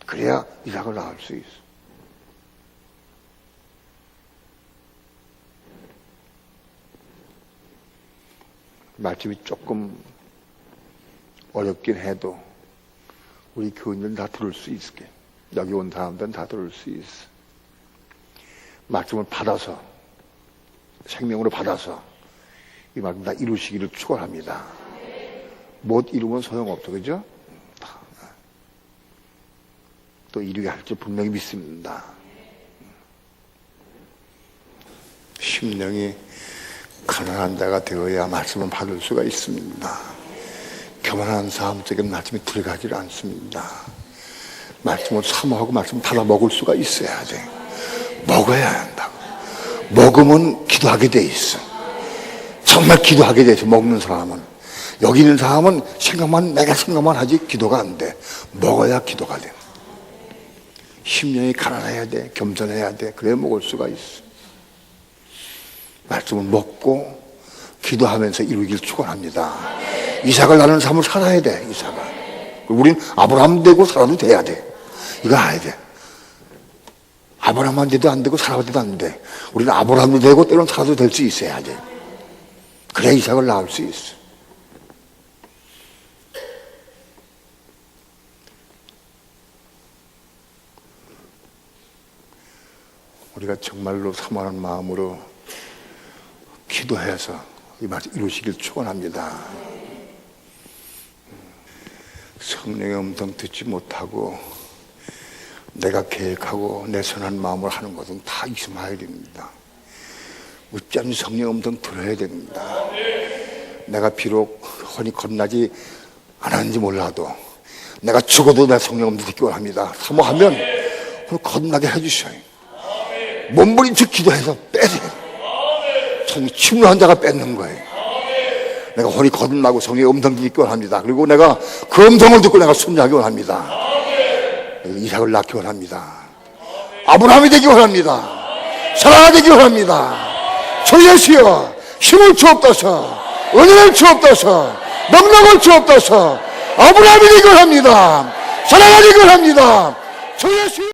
그래야 이삭을 낳을 수 있어. 말씀이 조금 어렵긴 해도 우리 교인들은 다 들을 수 있을게. 여기 온 사람들은 다 들을 수 있어. 말씀을 받아서, 생명으로 받아서 이 말씀 다 이루시기를 축원합니다. 못 이루면 소용없어, 그죠? 또 이루게 할 줄 분명히 믿습니다. 심령이 가난한 자가 되어야 말씀을 받을 수가 있습니다. 교만한 사람 속에 말씀이 들어가질 않습니다. 말씀을 사모하고 말씀을 받아 먹을 수가 있어야 돼. 먹어야 한다고. 먹으면 기도하게 돼 있어. 정말 기도하게 돼 있어. 먹는 사람은. 여기 있는 사람은 내가 생각만 하지 기도가 안 돼. 먹어야 기도가 돼. 심령이 가난해야 돼. 겸손해야 돼. 그래야 먹을 수가 있어. 말씀을 먹고 기도하면서 이루길 축원합니다. 이삭을 낳는 삶을 살아야 돼. 이삭을. 우린 아브라함 되고 사라도 돼야 돼. 이거 알아야 돼. 아브라함한테도 안 되고 사라한테도 안 돼. 우리는 아브라함도 되고 때로는 사라도 될 수 있어야 돼. 그래야 이삭을 낳을 수 있어. 우리가 정말로 사모하는 마음으로 기도해서 이 말씀 이루시길 축원합니다. 성령의 음성 듣지 못하고 내가 계획하고 내 선한 마음으로 하는 것은 다 있음해야 됩니다. 어찌하면 성령의 음성 들어야 됩니다. 내가 비록 혼이 겁나지 않았는지 몰라도 내가 죽어도 내 성령의 음성 듣기 원합니다. 사모하면 그걸 겁나게 해주셔요. 몸부림쳐 기도해서 빼세요. 침노한 자가 뺏는 거예요. 내가 혼이 거듭나고 성령의 음성 듣기 원합니다. 그리고 내가 그 음성을 듣고 내가 순종하기 원합니다. 이삭을 낳기 원합니다. 아브라함이 되기 원합니다. 사라가 되기 원합니다. 주 예수여 힘을 주옵소서, 은혜를 주옵소서, 능력을 주옵소서. 아브라함이 되기 원합니다. 사라가 되기 원합니다. 주 예수